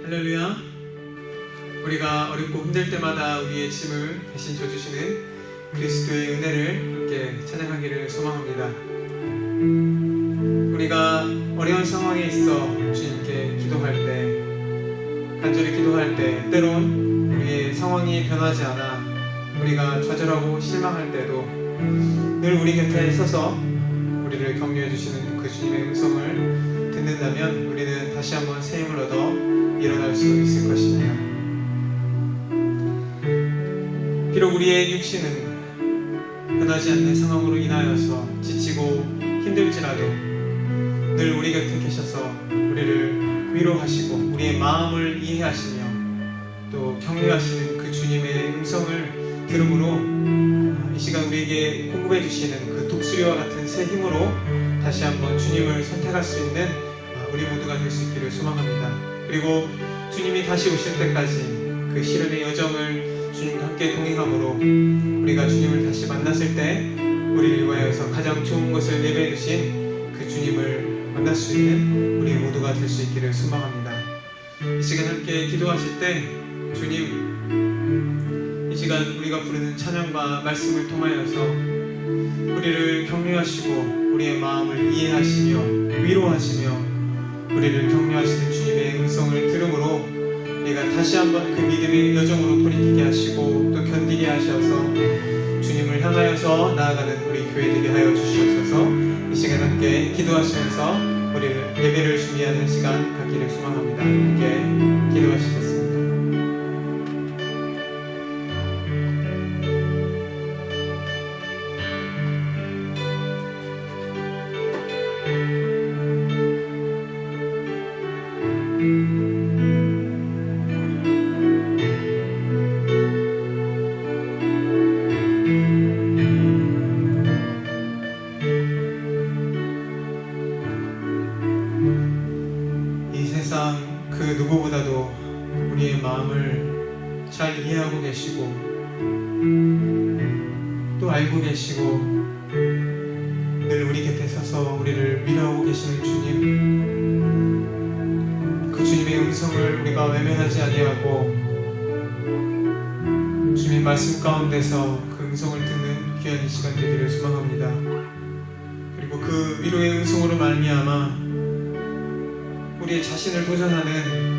할렐루야. 우리가 어렵고 힘들 때마다 우리의 짐을 대신 져주시는 그리스도의 은혜를 함께 찬양하기를 소망합니다. 우리가 어려운 상황에 있어 주님께 기도할 때, 간절히 기도할 때, 때론 우리의 상황이 변하지 않아 우리가 좌절하고 실망할 때도 늘 우리 곁에 서서 우리를 격려해 주시는 그 주님의 음성을 듣는다면 우리는 다시 한번 새 힘을 얻어 일어날 수 있을 것입니다. 비록 우리의 육신은 변하지 않는 상황으로 인하여서 지치고 힘들지라도 늘 우리 곁에 계셔서 우리를 위로하시고 우리의 마음을 이해하시며 또 격려하시는 그 주님의 음성을 들음으로 이 시간 우리에게 공급해 주시는 그 독수리와 같은 새 힘으로 다시 한번 주님을 선택할 수 있는 우리 모두가 될 수 있기를 소망합니다. 그리고 주님이 다시 오실 때까지 그 시련의 여정을 주님과 함께 동행함으로 우리가 주님을 다시 만났을 때 우리를 위하여서 가장 좋은 것을 예배해 주신 그 주님을 만날 수 있는 우리 모두가 될 수 있기를 소망합니다. 이 시간 함께 기도하실 때 주님, 이 시간 우리가 부르는 찬양과 말씀을 통하여서 우리를 격려하시고 우리의 마음을 이해하시며 위로하시며 우리를 격려하시는 주님의 음성을 들음으로 우리가 다시 한번 그 믿음의 여정으로 돌이키게 하시고 또 견디게 하셔서 주님을 향하여서 나아가는 우리 교회 되게 하여 주시옵소서. 이 시간 함께 기도하시면서 우리를 예배를 준비하는 시간 갖기를 소망합니다. 함께 기도하시겠습니다. 그 누구보다도 우리의 마음을 잘 이해하고 계시고 또 알고 계시고 늘 우리 곁에 서서 우리를 위로하고 계시는 주님, 그 주님의 음성을 우리가 외면하지 아니하고 주님의 말씀 가운데서 그 음성을 듣는 귀한 이 시간 되기를 소망합니다. 그리고 그 위로의 음성으로 말미암아 우리의 자신을 도전하는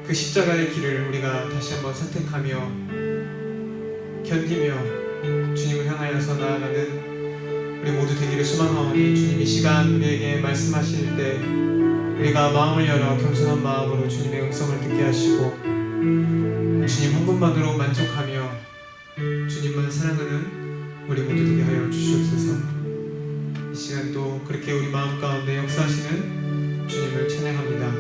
그 십자가의 길을 우리가 다시 한번 선택하며 견디며 주님을 향하여서 나아가는 우리 모두 되기를 소망하오니 주님 이 시간 우리에게 말씀하실 때 우리가 마음을 열어 겸손한 마음으로 주님의 음성을 듣게 하시고 주님 한 분만으로 만족하며 주님만 사랑하는 우리 모두 되게 하여 주시옵소서. 이 시간도 그렇게 우리 마음 가운데 역사하시는 주님을 찬양합니다.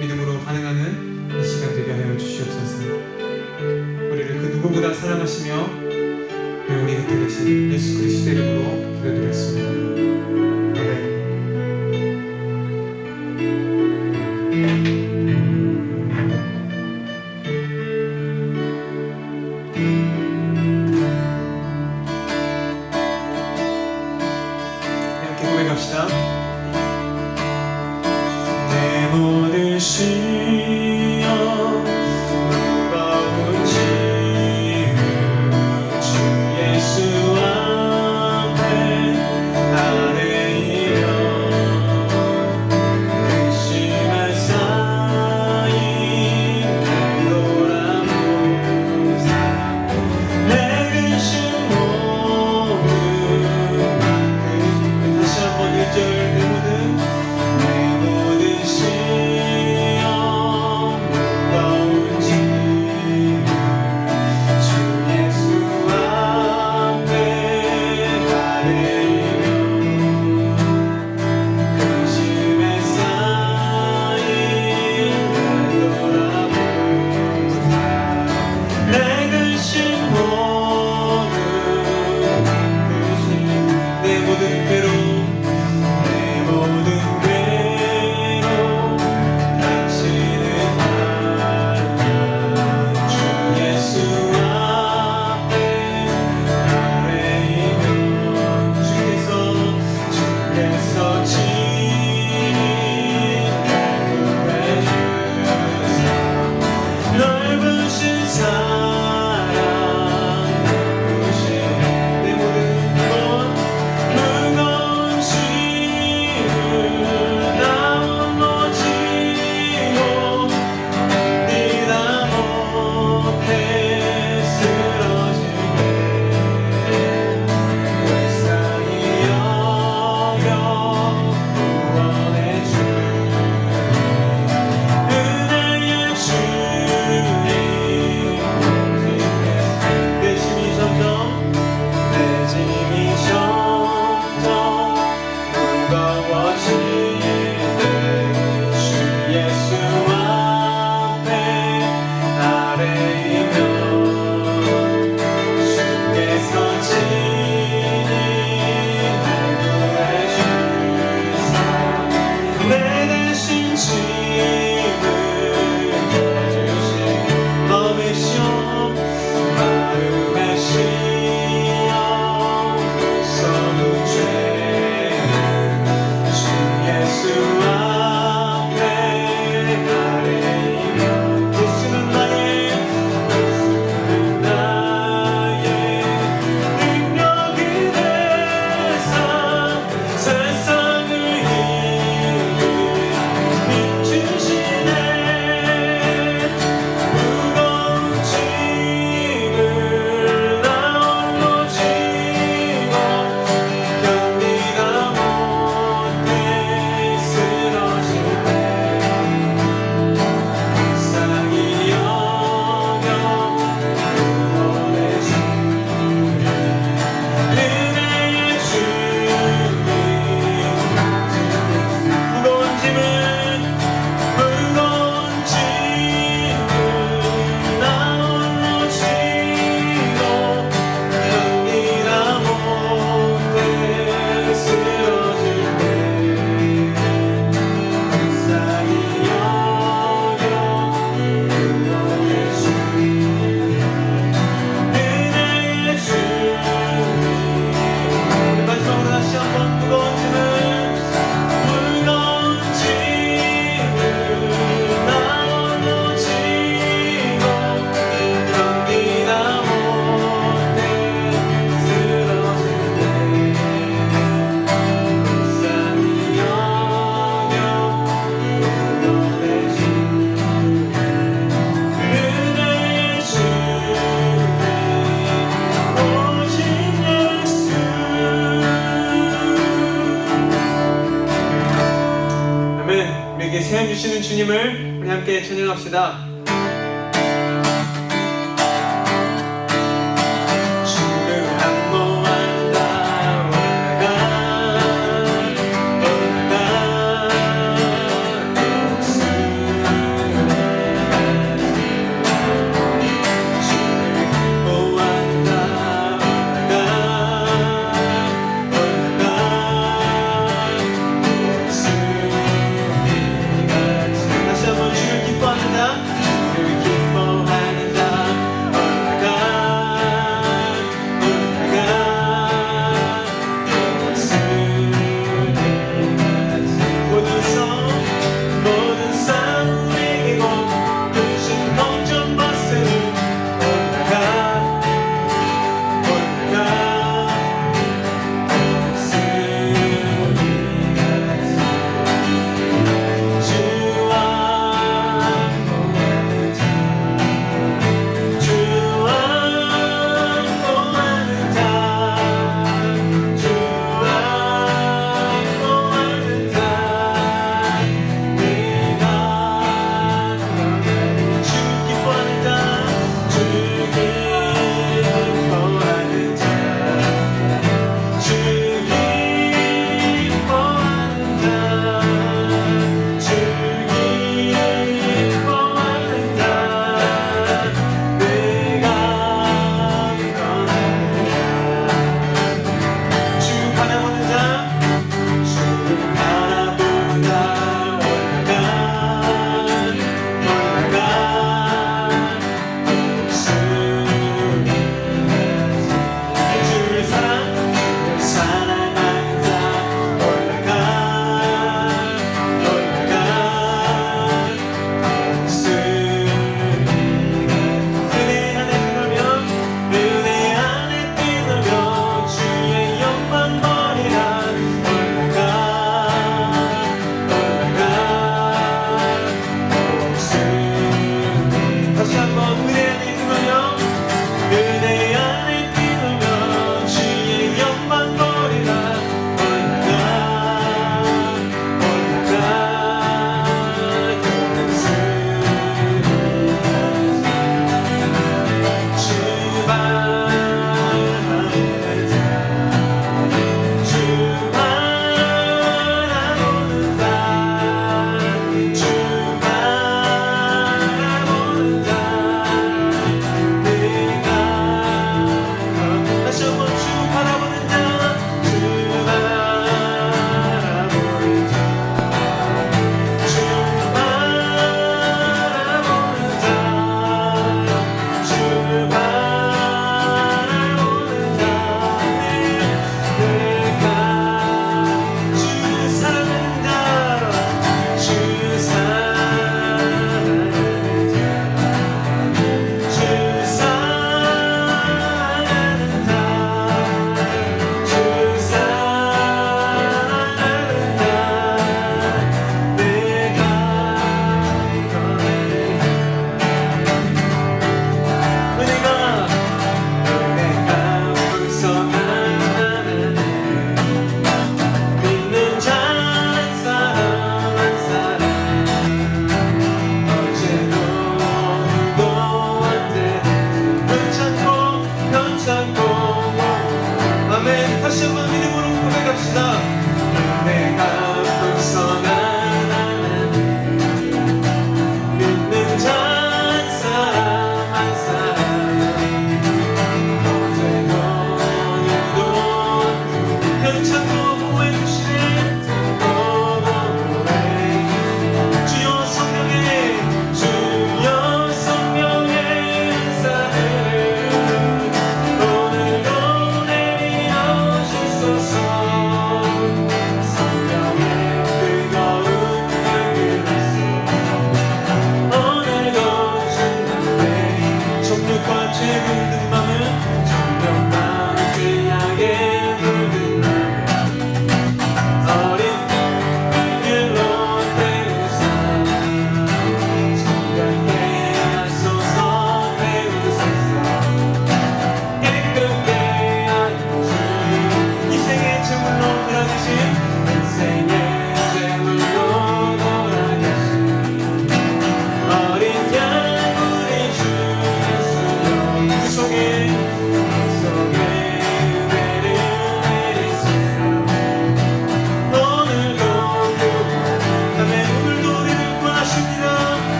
믿음으로 반응하는 이 시간 되게 하여 주시옵소서. 우리를 그 누구보다 사랑하시며 우리 곁에 계신 예수 그리스도 이름으로 기도드렸습니다. 아멘. 함께 고백합시다. 모든 시여 무거운 짐을 주 예수 앞에 다 내리며 근심할 쌓인 날 돌아보사 내 근심 모든 다시 한번 1절 내 모든 시여 무거워질 때 주 예수 앞에 아뢰이면 주께서 친히 날 구해주사 내 대신 짐을 져주신 마음의 시험 서는 죄는 주 예수 앞에 아뢰이면 예수는 나의 능력이 되사 세상을 이기주시네 무거운 짐을 나 홀로 지고 견디다 못해 쓰러질 때 불쌍히 여겨 구원해주는 은혜의 주님 무거운 짐을 나 홀로 지고 견디다 못해 쓰러질 때 불쌍히 여겨 구원해주는 은혜의 주님 마지막으로 다시 한번 무거운 짐을 나 홀로 지고 견디다 못해 쓰러질 때 불쌍히 여겨 구원해주는 은혜의 주님 오신 예수 아멘. 우리에게 세움 주시는 주님을 우리 함께 찬양합시다. 주를 안모한다 올라가 주를 보한다 다시 한번 주를 기뻐한다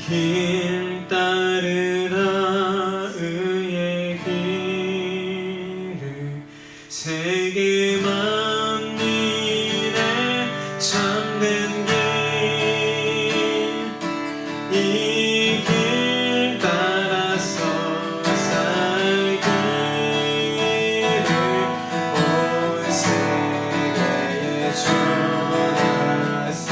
길 따르라 의의 길을 세계 만민의 참된 길 이 길 따라서 살기를 온 세계에 전하세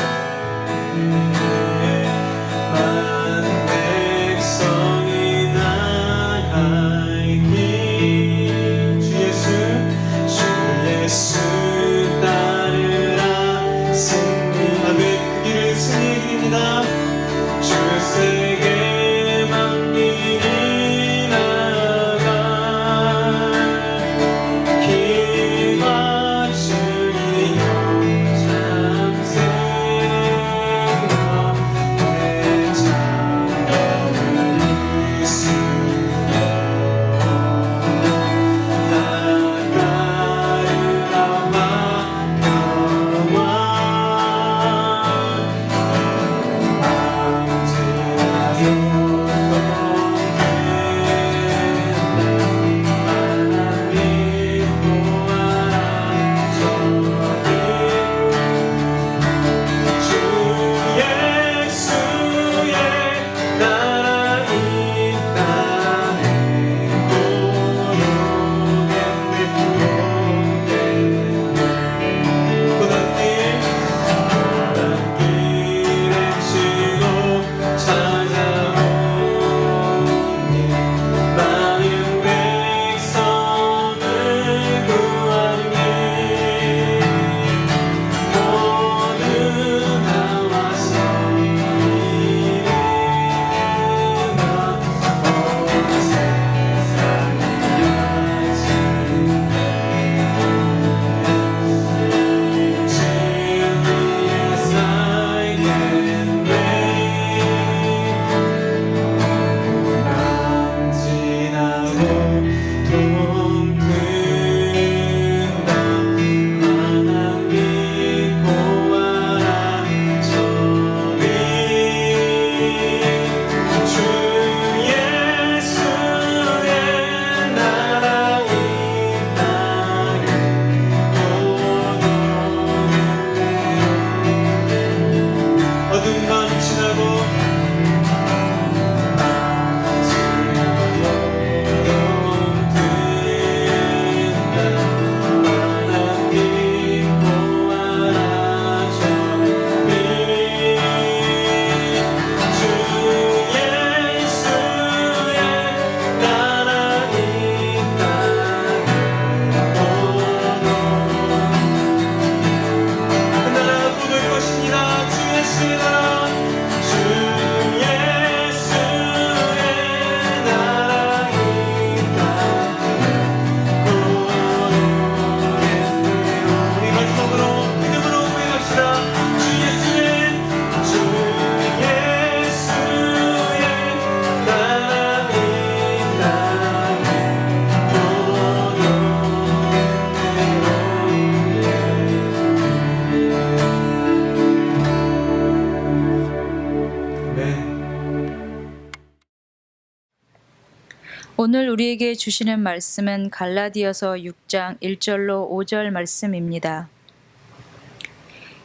오늘 우리에게 주시는 말씀은 갈라디아서 6장 1절로 5절 말씀입니다.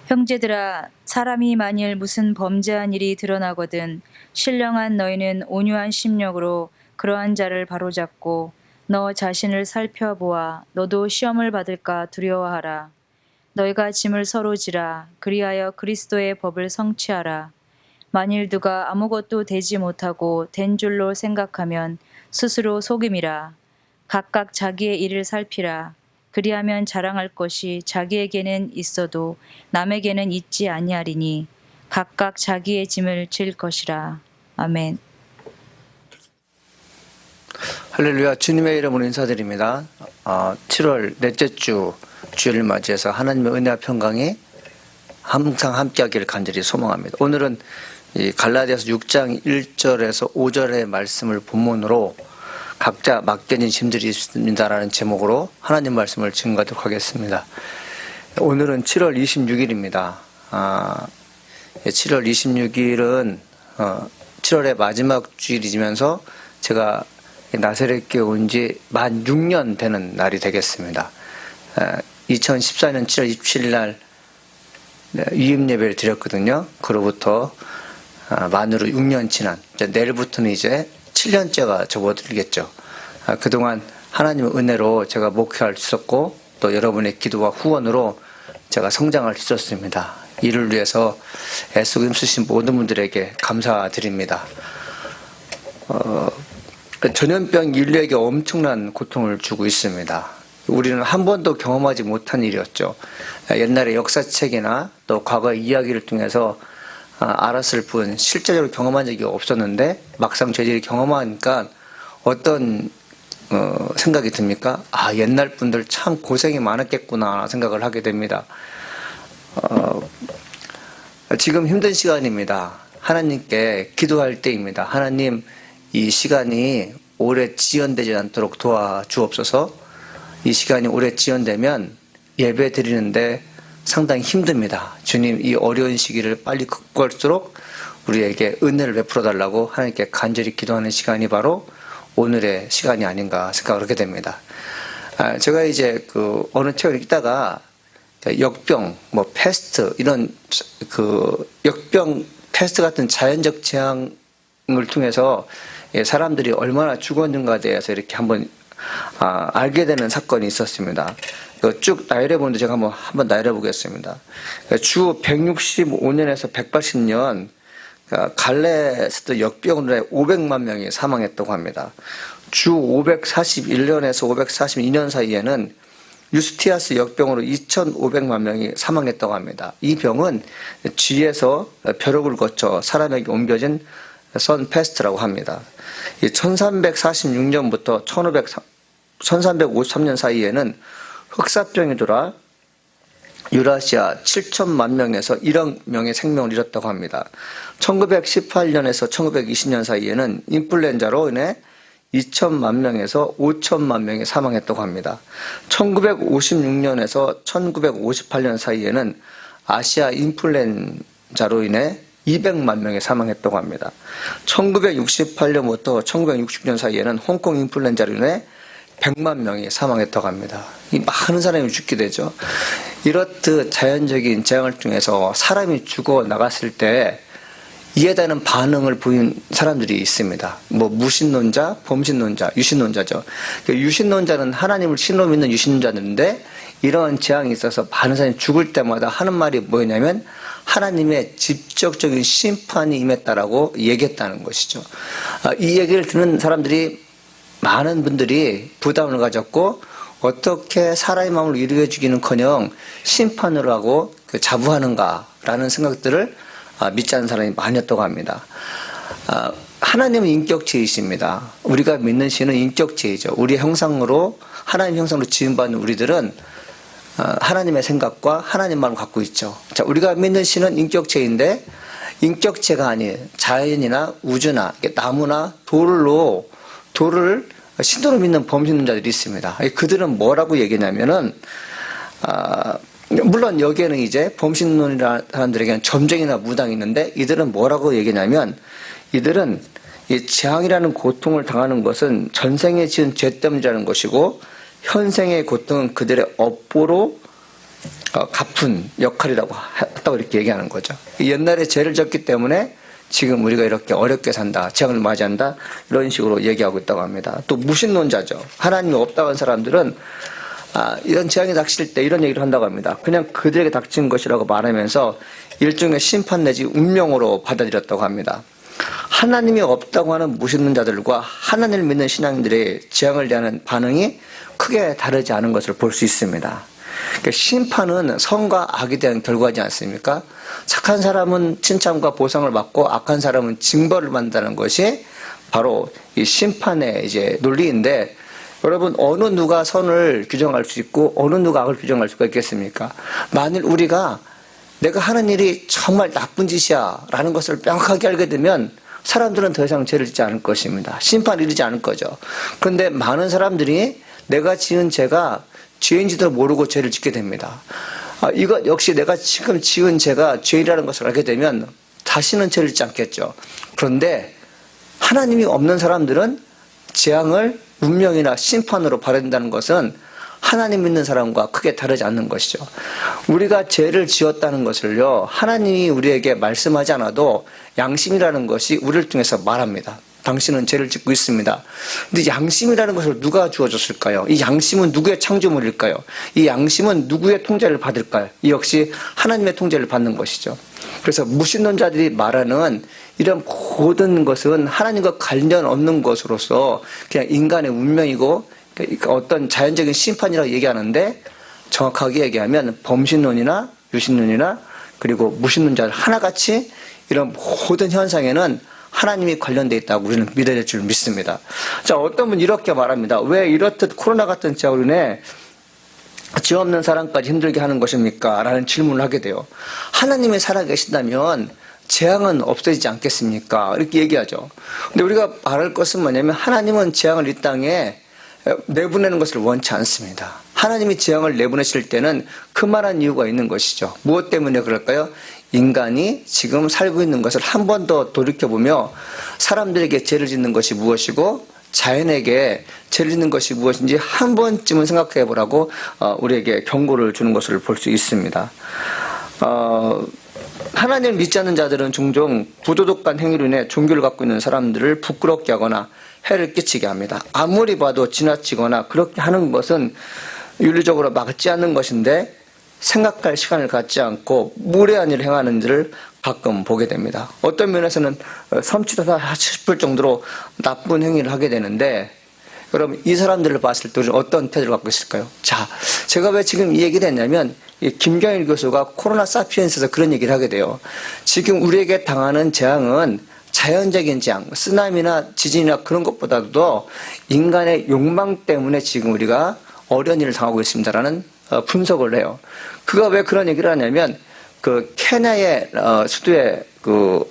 형제들아, 사람이 만일 무슨 범죄한 일이 드러나거든 신령한 너희는 온유한 심령으로 그러한 자를 바로잡고 너 자신을 살펴보아 너도 시험을 받을까 두려워하라. 너희가 짐을 서로 지라. 그리하여 그리스도의 법을 성취하라. 만일 누가 아무것도 되지 못하고 된 줄로 생각하면 스스로 속임이라. 각각 자기의 일을 살피라. 그리하면 자랑할 것이 자기에게는 있어도 남에게는 있지 아니하리니 각각 자기의 짐을 질 것이라. 아멘. 할렐루야. 주님의 이름으로 인사드립니다. 7월 넷째 주 주일을 맞이해서 하나님의 은혜와 평강이 항상 함께하기를 간절히 소망합니다. 오늘은 이 갈라디아서 6장 1절에서 5절의 말씀을 본문으로 각자 맡겨진 짐들이 있습니다라는 제목으로 하나님 말씀을 증거하도록 하겠습니다. 오늘은 7월 26일입니다. 7월 26일은 7월의 마지막 주일이면서 제가 나사렛교회 온 지 만 6년 되는 날이 되겠습니다. 2014년 7월 27일 날 유임 예배를 드렸거든요. 그로부터 만으로 6년 지난 내일부터는 이제 7년째가 접어들겠죠. 그동안 하나님의 은혜로 제가 목회할 수 있었고 또 여러분의 기도와 후원으로 제가 성장할 수 있었습니다. 이를 위해서 애쓰고 힘쓰신 모든 분들에게 감사드립니다. 전염병 인류에게 엄청난 고통을 주고 있습니다. 우리는 한 번도 경험하지 못한 일이었죠. 옛날의 역사책이나 또 과거의 이야기를 통해서 알았을 뿐 실제적으로 경험한 적이 없었는데 막상 저희들이 경험하니까 어떤 생각이 듭니까? 옛날 분들 참 고생이 많았겠구나 생각을 하게 됩니다. 지금 힘든 시간입니다. 하나님께 기도할 때입니다. 하나님, 이 시간이 오래 지연되지 않도록 도와주옵소서. 이 시간이 오래 지연되면 예배 드리는데 상당히 힘듭니다. 주님, 이 어려운 시기를 빨리 극복할수록 우리에게 은혜를 베풀어 달라고 하나님께 간절히 기도하는 시간이 바로 오늘의 시간이 아닌가 생각을 하게 됩니다. 제가 이제 어느 책을 읽다가 역병, 패스트, 이런 역병, 패스트 같은 자연적 재앙을 통해서 사람들이 얼마나 죽었는가에 대해서 이렇게 한번 알게 되는 사건이 있었습니다. 쭉 나열해 보는데 제가 한번 나열해 보겠습니다. 주 165년에서 180년 갈레스트 역병으로 해 500만 명이 사망했다고 합니다. 주 541년에서 542년 사이에는 유스티아스 역병으로 2,500만 명이 사망했다고 합니다. 이 병은 쥐에서 벼룩을 거쳐 사람에게 옮겨진 선 패스트라고 합니다. 1346년부터 1353년 사이에는 흑사병이 돌아 유라시아 7천만 명에서 1억 명의 생명을 잃었다고 합니다. 1918년에서 1920년 사이에는 인플루엔자로 인해 2천만 명에서 5천만 명이 사망했다고 합니다. 1956년에서 1958년 사이에는 아시아 인플루엔자로 인해 200만 명이 사망했다고 합니다. 1968년부터 1960년 사이에는 홍콩 인플루엔자로 인해 100만 명이 사망했다고 합니다. 이 많은 사람이 죽게 되죠. 이렇듯 자연적인 재앙을 통해서 사람이 죽어 나갔을 때 이해되는 반응을 보인 사람들이 있습니다. 무신론자, 범신론자, 유신론자죠. 유신론자는 하나님을 신으로 믿는 유신론자인데 이러한 재앙이 있어서 많은 사람이 죽을 때마다 하는 말이 뭐였냐면 하나님의 직접적인 심판이 임했다라고 얘기했다는 것이죠. 이 얘기를 듣는 사람들이 많은 분들이 부담을 가졌고 어떻게 사람의 마음을 이루어 주기는커녕 심판을 하고 자부하는가라는 생각들을 믿지 않는 사람이 많았다고 합니다. 하나님은 인격체이십니다. 우리가 믿는 신은 인격체이죠. 우리의 형상으로 하나님 형상으로 지음받은 우리들은 하나님의 생각과 하나님 마음을 갖고 있죠. 자, 우리가 믿는 신은 인격체인데 인격체가 아닌 자연이나 우주나 나무나 돌을 신으로 믿는 범신론자들이 있습니다. 그들은 뭐라고 얘기냐면은 물론 여기에는 이제 범신론이라는 사람들에게는 점쟁이나 무당이 있는데 이들은 뭐라고 얘기냐면 이들은 이 재앙이라는 고통을 당하는 것은 전생에 지은 죄 때문이라는 것이고 현생의 고통은 그들의 업보로 갚은 역할이라고 했다고 이렇게 얘기하는 거죠. 옛날에 죄를 졌기 때문에 지금 우리가 이렇게 어렵게 산다, 재앙을 맞이한다 이런 식으로 얘기하고 있다고 합니다. 또 무신론자죠. 하나님이 없다고 한 사람들은 이런 재앙이 닥칠 때 이런 얘기를 한다고 합니다. 그냥 그들에게 닥친 것이라고 말하면서 일종의 심판 내지 운명으로 받아들였다고 합니다. 하나님이 없다고 하는 무신론자들과 하나님을 믿는 신앙인들의 재앙을 대하는 반응이 크게 다르지 않은 것을 볼 수 있습니다. 그러니까 심판은 선과 악에 대한 결과지 않습니까? 착한 사람은 칭찬과 보상을 받고 악한 사람은 징벌을 받는다는 것이 바로 이 심판의 이제 논리인데 여러분 어느 누가 선을 규정할 수 있고 어느 누가 악을 규정할 수가 있겠습니까? 만일 우리가 내가 하는 일이 정말 나쁜 짓이야 라는 것을 명확하게 알게 되면 사람들은 더 이상 죄를 짓지 않을 것입니다. 심판을 이르지 않을 거죠. 그런데 많은 사람들이 내가 지은 죄가 죄인지도 모르고 죄를 짓게 됩니다. 이것 역시 내가 지금 지은 죄가 죄라는 것을 알게 되면 다시는 죄를 짓지 않겠죠. 그런데 하나님이 없는 사람들은 재앙을 운명이나 심판으로 받아들인다는 것은 하나님 믿는 사람과 크게 다르지 않는 것이죠. 우리가 죄를 지었다는 것을요, 하나님이 우리에게 말씀하지 않아도 양심이라는 것이 우리를 통해서 말합니다. 당신은 죄를 짓고 있습니다. 근데 양심이라는 것을 누가 주어줬을까요? 이 양심은 누구의 창조물일까요? 이 양심은 누구의 통제를 받을까요? 이 역시 하나님의 통제를 받는 것이죠. 그래서 무신론자들이 말하는 이런 모든 것은 하나님과 관련 없는 것으로서 그냥 인간의 운명이고 어떤 자연적인 심판이라고 얘기하는데, 정확하게 얘기하면 범신론이나 유신론이나 그리고 무신론자들 하나같이 이런 모든 현상에는 하나님이 관련되어 있다고 우리는 믿어야 될 줄 믿습니다. 자, 어떤 분이 이렇게 말합니다. 왜 이렇듯 코로나 같은 재앙으로 인해 죄 없는 사람까지 힘들게 하는 것입니까? 라는 질문을 하게 돼요. 하나님이 살아계신다면 재앙은 없어지지 않겠습니까? 이렇게 얘기하죠. 근데 우리가 말할 것은 뭐냐면, 하나님은 재앙을 이 땅에 내보내는 것을 원치 않습니다. 하나님이 재앙을 내보내실 때는 그만한 이유가 있는 것이죠. 무엇 때문에 그럴까요? 인간이 지금 살고 있는 것을 한 번 더 돌이켜보며 사람들에게 죄를 짓는 것이 무엇이고 자연에게 죄를 짓는 것이 무엇인지 한 번쯤은 생각해 보라고 우리에게 경고를 주는 것을 볼 수 있습니다. 하나님을 믿지 않는 자들은 종종 부도덕한 행위로 인해 종교를 갖고 있는 사람들을 부끄럽게 하거나 해를 끼치게 합니다. 아무리 봐도 지나치거나 그렇게 하는 것은 윤리적으로 막지 않는 것인데, 생각할 시간을 갖지 않고 무례한 일을 행하는 일을 가끔 보게 됩니다. 어떤 면에서는 섬찟하다 싶을 정도로 나쁜 행위를 하게 되는데, 여러분 이 사람들을 봤을 때 우리는 어떤 태도를 갖고 있을까요? 자, 제가 왜 지금 이 얘기를 했냐면, 김경일 교수가 코로나 사피엔스에서 그런 얘기를 하게 돼요. 지금 우리에게 당하는 재앙은 자연적인 재앙, 쓰나미나 지진이나 그런 것보다도 인간의 욕망 때문에 지금 우리가 어려운 일을 당하고 있습니다라는 분석을 해요. 그가 왜 그런 얘기를 하냐면, 그 케냐의 수도의 그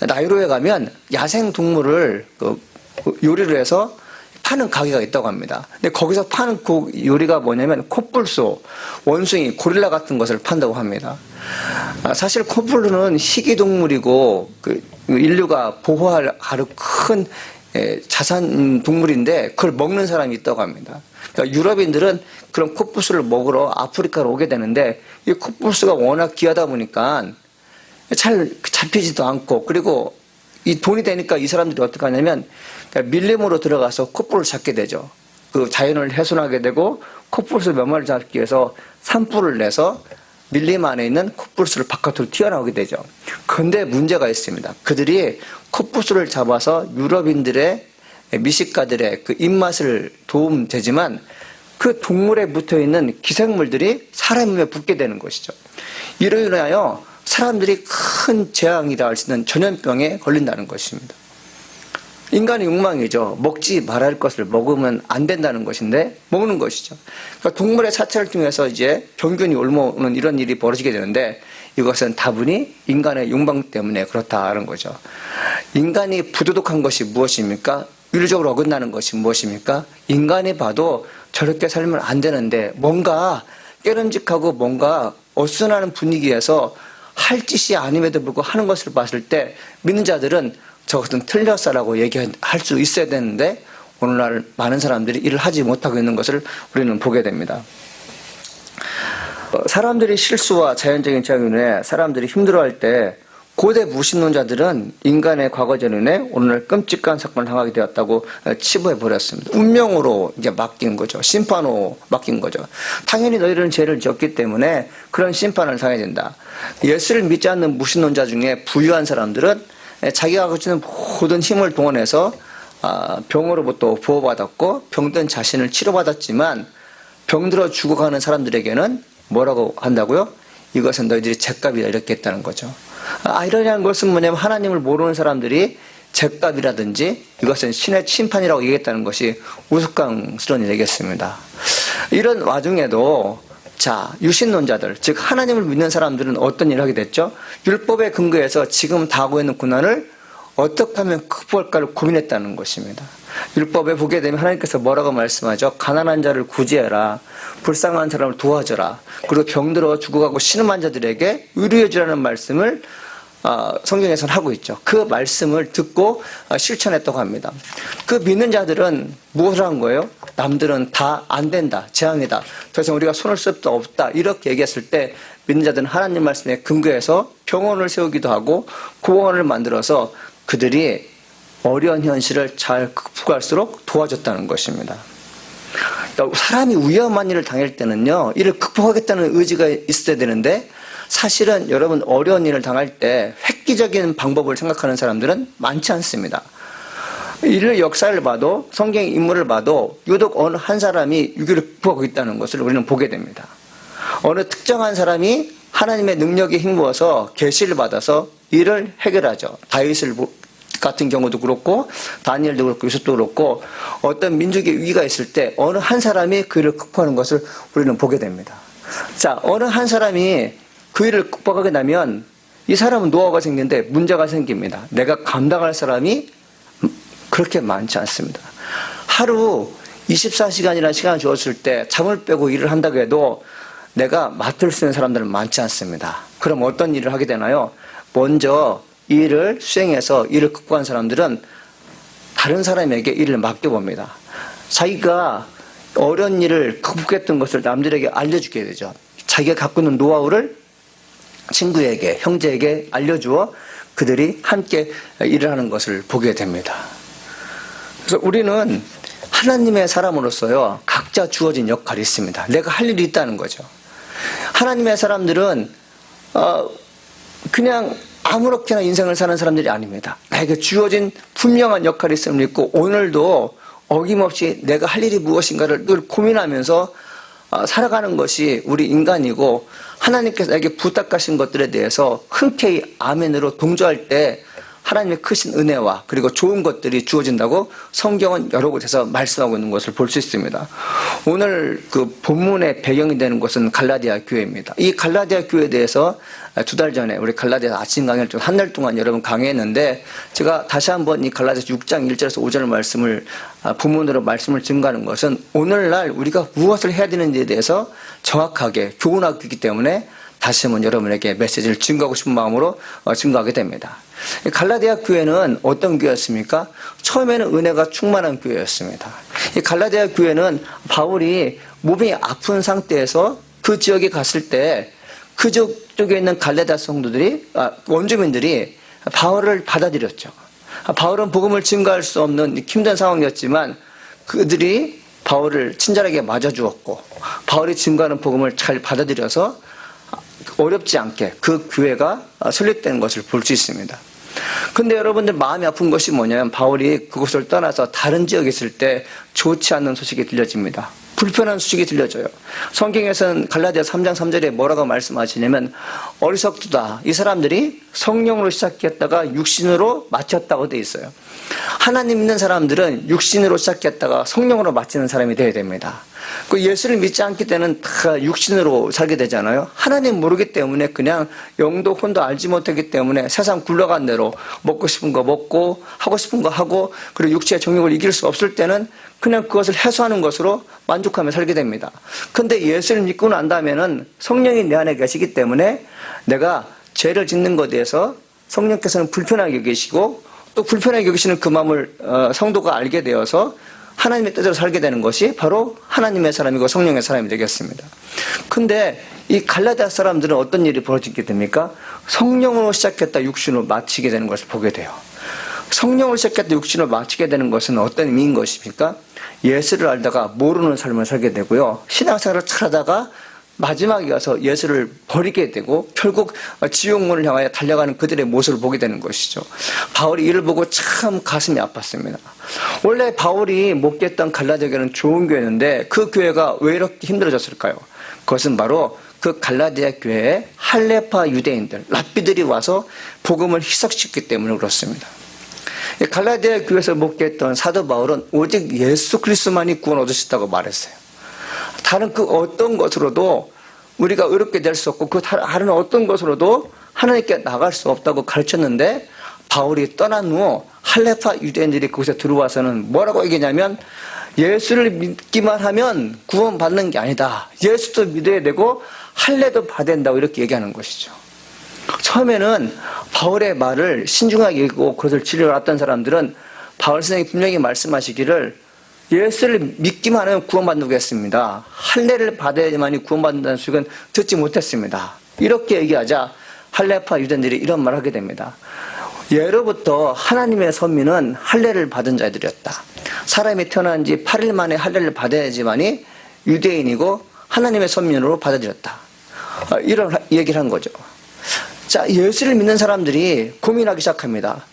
나이로비에 가면 야생 동물을 요리를 해서 파는 가게가 있다고 합니다. 근데 거기서 파는 그 요리가 뭐냐면 콧불소, 원숭이, 고릴라 같은 것을 판다고 합니다. 사실 콧불소는 희귀동물이고 그 인류가 보호할 아주 큰 자산 동물인데 그걸 먹는 사람이 있다고 합니다. 그러니까 유럽인들은 그런 콧불소를 먹으러 아프리카로 오게 되는데, 이 콧불소가 워낙 귀하다 보니까 잘 잡히지도 않고, 그리고 이 돈이 되니까 이 사람들이 어떻게 하냐면 밀림으로 들어가서 콧불을 잡게 되죠. 그 자연을 훼손하게 되고 콧불소 몇 마리 잡기 위해서 산불을 내서 밀림 안에 있는 콧불소를 바깥으로 튀어나오게 되죠. 그런데 문제가 있습니다. 그들이 콧불소를 잡아서 유럽인들의 미식가들의 그 입맛을 도움 되지만 그 동물에 붙어 있는 기생물들이 사람 몸에 붙게 되는 것이죠. 이로 인하여 사람들이 큰 재앙이라 할 수 있는 전염병에 걸린다는 것입니다. 인간의 욕망이죠. 먹지 말아야 할 것을 먹으면 안 된다는 것인데 먹는 것이죠. 그러니까 동물의 사체를 통해서 이제 병균이 옮아오는 이런 일이 벌어지게 되는데, 이것은 다분히 인간의 욕망 때문에 그렇다는 거죠. 인간이 부도덕한 것이 무엇입니까? 윤리적으로 어긋나는 것이 무엇입니까? 인간이 봐도 저렇게 살면 안 되는데 뭔가 깨름직하고 뭔가 어수선한 분위기에서 할 짓이 아님에도 불구하고 하는 것을 봤을 때 믿는 자들은 저것은 틀렸어라고 얘기할 수 있어야 되는데, 오늘날 많은 사람들이 이를 하지 못하고 있는 것을 우리는 보게 됩니다. 사람들이 실수와 자연적인 재앙으로 인해 사람들이 힘들어할 때 고대 무신론자들은 인간의 과거 전에 오늘날 끔찍한 사건을 당하게 되었다고 치부해 버렸습니다. 운명으로 이제 맡긴 거죠. 심판으로 맡긴 거죠. 당연히 너희들은 죄를 지었기 때문에 그런 심판을 당해야 된다. 예수를 믿지 않는 무신론자 중에 부유한 사람들은 자기가 가지고 있는 모든 힘을 동원해서 병으로부터 보호받았고 병든 자신을 치료받았지만, 병들어 죽어가는 사람들에게는 뭐라고 한다고요? 이것은 너희들이 죗값이다, 이렇게 했다는 거죠. 이러한 것은 뭐냐면 하나님을 모르는 사람들이 죗값이라든지 이것은 신의 심판이라고 얘기했다는 것이 우스꽝스러운 얘기겠습니다. 이런 와중에도 유신론자들, 즉 하나님을 믿는 사람들은 어떤 일을 하게 됐죠? 율법에 근거해서 지금 당하고 있는 고난을 어떻게 하면 극복할까를 고민했다는 것입니다. 율법에 보게 되면 하나님께서 뭐라고 말씀하죠? 가난한 자를 구제해라, 불쌍한 사람을 도와줘라, 그리고 병들어 죽어가고 신음한 자들에게 의뢰해 주라는 말씀을 성경에서는 하고 있죠. 그 말씀을 듣고 실천했다고 합니다. 그 믿는 자들은 무엇을 한 거예요? 남들은 다 안 된다, 재앙이다, 더 이상 우리가 손을 쓸 수 없다 이렇게 얘기했을 때 믿는 자들은 하나님 말씀에 근거해서 병원을 세우기도 하고 공원을 만들어서 그들이 어려운 현실을 잘 극복할수록 도와줬다는 것입니다. 그러니까 사람이 위험한 일을 당할 때는요, 이를 극복하겠다는 의지가 있어야 되는데 사실은 여러분 어려운 일을 당할 때 획기적인 방법을 생각하는 사람들은 많지 않습니다. 이를 역사를 봐도 성경 인물을 봐도 유독 어느 한 사람이 위기를 극복하고 있다는 것을 우리는 보게 됩니다. 어느 특정한 사람이 하나님의 능력에 힘부어서 계시를 받아서 이를 해결하죠. 다윗을 같은 경우도 그렇고 다니엘도 그렇고 요셉도 그렇고 어떤 민족의 위기가 있을 때 어느 한 사람이 그 일을 극복하는 것을 우리는 보게 됩니다. 자, 어느 한 사람이 그 일을 극복하게 되면 이 사람은 노하우가 생기는데 문제가 생깁니다. 내가 감당할 사람이 그렇게 많지 않습니다. 하루 24시간이라는 시간을 주었을 때 잠을 빼고 일을 한다고 해도 내가 맡을 수 있는 사람들은 많지 않습니다. 그럼 어떤 일을 하게 되나요? 먼저 이 일을 수행해서 일을 극복한 사람들은 다른 사람에게 일을 맡겨봅니다. 자기가 어려운 일을 극복했던 것을 남들에게 알려주게 되죠. 자기가 갖고 있는 노하우를 친구에게, 형제에게 알려주어 그들이 함께 일을 하는 것을 보게 됩니다. 그래서 우리는 하나님의 사람으로서요, 각자 주어진 역할이 있습니다. 내가 할 일이 있다는 거죠. 하나님의 사람들은 그냥 아무렇게나 인생을 사는 사람들이 아닙니다. 나에게 주어진 분명한 역할이 있음을 믿고 오늘도 어김없이 내가 할 일이 무엇인가를 늘 고민하면서 살아가는 것이 우리 인간이고 하나님께서 나에게 부탁하신 것들에 대해서 흔쾌히 아멘으로 동조할 때 하나님의 크신 은혜와 그리고 좋은 것들이 주어진다고 성경은 여러 곳에서 말씀하고 있는 것을 볼 수 있습니다. 오늘 그 본문의 배경이 되는 것은 갈라디아 교회입니다. 이 갈라디아 교회에 대해서 2달 전에 우리 갈라디아 아침 강의를 좀 한 달 동안 여러분 강의했는데 제가 다시 한번 이 갈라디아 6장 1절에서 5절 말씀을 본문으로 말씀을 증거하는 것은 오늘날 우리가 무엇을 해야 되는지에 대해서 정확하게 교훈하고 있기 때문에 다시 한번 여러분에게 메시지를 증거하고 싶은 마음으로 증거하게 됩니다. 갈라디아 교회는 어떤 교회였습니까? 처음에는 은혜가 충만한 교회였습니다. 이 갈라디아 교회는 바울이 몸이 아픈 상태에서 그 지역에 갔을 때 그쪽에 있는 갈라디아 성도들이 원주민들이 바울을 받아들였죠. 바울은 복음을 증거할 수 없는 힘든 상황이었지만 그들이 바울을 친절하게 맞아주었고 바울이 증거하는 복음을 잘 받아들여서 어렵지 않게 그 교회가 설립된 것을 볼 수 있습니다. 근데 여러분들 마음이 아픈 것이 뭐냐면 바울이 그곳을 떠나서 다른 지역에 있을 때 좋지 않는 소식이 들려집니다. 불편한 소식이 들려져요. 성경에서는 갈라디아 3장 3절에 뭐라고 말씀하시냐면 어리석다. 이 사람들이 성령으로 시작했다가 육신으로 마쳤다고 돼 있어요. 하나님 믿는 사람들은 육신으로 시작했다가 성령으로 마치는 사람이 되어야 됩니다. 그 예수를 믿지 않기 때는 다 육신으로 살게 되잖아요. 하나님 모르기 때문에 그냥 영도 혼도 알지 못하기 때문에 세상 굴러간 대로 먹고 싶은 거 먹고 하고 싶은 거 하고 그리고 육체의 정욕을 이길 수 없을 때는 그냥 그것을 해소하는 것으로 만족하며 살게 됩니다. 근데 예수를 믿고 난 다음에는 성령이 내 안에 계시기 때문에 내가 죄를 짓는 것에 대해서 성령께서는 불편하게 여기시고 또 불편하게 여기시는 그 마음을 성도가 알게 되어서 하나님의 뜻대로 살게 되는 것이 바로 하나님의 사람이고 성령의 사람이 되겠습니다. 근데 이 갈라디아 사람들은 어떤 일이 벌어지게 됩니까? 성령으로 시작했다 육신으로 마치게 되는 것을 보게 돼요. 성령으로 시작했다 육신으로 마치게 되는 것은 어떤 의미인 것입니까? 예수를 알다가 모르는 삶을 살게 되고요. 신앙생활을 잘하다가 마지막에 가서 예수를 버리게 되고 결국 지옥문을 향하여 달려가는 그들의 모습을 보게 되는 것이죠. 바울이 이를 보고 참 가슴이 아팠습니다. 원래 바울이 목회했던 갈라디아 교회는 좋은 교회였는데 그 교회가 왜 이렇게 힘들어졌을까요? 그것은 바로 그 갈라디아 교회에 할레파 유대인들, 랍비들이 와서 복음을 희석시켰기 때문에 그렇습니다. 갈라디아 교회에서 목회했던 사도 바울은 오직 예수 그리스도만이 구원 얻으셨다고 말했어요. 다른 그 어떤 것으로도 우리가 의롭게 될 수 없고 그 다른 어떤 것으로도 하나님께 나갈 수 없다고 가르쳤는데 바울이 떠난 후 할레파 유대인들이 그곳에 들어와서는 뭐라고 얘기냐면 예수를 믿기만 하면 구원받는 게 아니다. 예수도 믿어야 되고 할례도 받아야 된다고 이렇게 얘기하는 것이죠. 처음에는 바울의 말을 신중하게 읽고 그것을 지려왔던 사람들은 바울 선생이 분명히 말씀하시기를 예수를 믿기만 하면 구원받는다고 했습니다. 할례를 받아야지만이 구원받는다는 수익은 듣지 못했습니다. 이렇게 얘기하자 할례파 유대인들이 이런 말을 하게 됩니다. 예로부터 하나님의 선민은 할례를 받은 자들이었다. 사람이 태어난 지 8일 만에 할례를 받아야지만이 유대인이고 하나님의 선민으로 받아들였다. 이런 얘기를 한 거죠. 자, 예수를 믿는 사람들이 고민하기 시작합니다.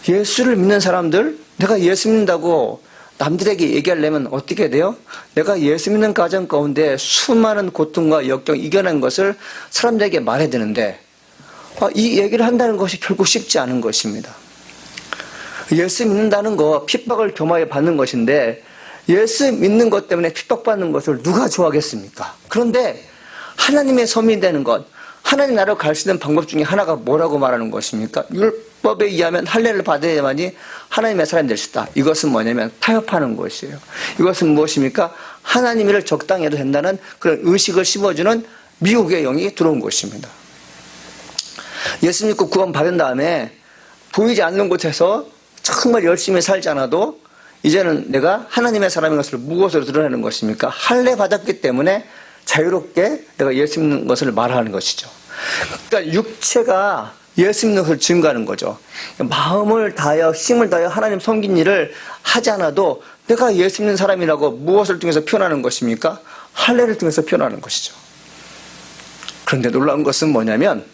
예수를 믿는 사람들, 내가 예수 믿는다고 남들에게 얘기하려면 어떻게 돼요? 내가 예수 믿는 가정 가운데 수많은 고통과 역경 이겨낸 것을 사람들에게 말해야 되는데 이 얘기를 한다는 것이 결국 쉽지 않은 것입니다. 예수 믿는다는 거 핍박을 교마에 받는 것인데 예수 믿는 것 때문에 핍박받는 것을 누가 좋아하겠습니까? 그런데 하나님의 선민이 되는 것, 하나님 나라로 갈 수 있는 방법 중에 하나가 뭐라고 말하는 것입니까? 율법에 의하면 할례를 받아야만이 하나님의 사람이 될 수 있다. 이것은 뭐냐면 타협하는 것이에요. 이것은 무엇입니까? 하나님을 적당히 해도 된다는 그런 의식을 심어주는 미혹의 영이 들어온 것입니다. 예수 믿고 구원 받은 다음에 보이지 않는 곳에서 정말 열심히 살지 않아도 이제는 내가 하나님의 사람인 것을 무엇으로 드러내는 것입니까? 할례 받았기 때문에 자유롭게 내가 예수 믿는 것을 말하는 것이죠. 그러니까 육체가 예수 믿는 것을 증거하는 거죠. 마음을 다하여 힘을 다하여 하나님 섬긴 일을 하지 않아도 내가 예수 믿는 사람이라고 무엇을 통해서 표현하는 것입니까? 할례를 통해서 표현하는 것이죠. 그런데 놀라운 것은 뭐냐면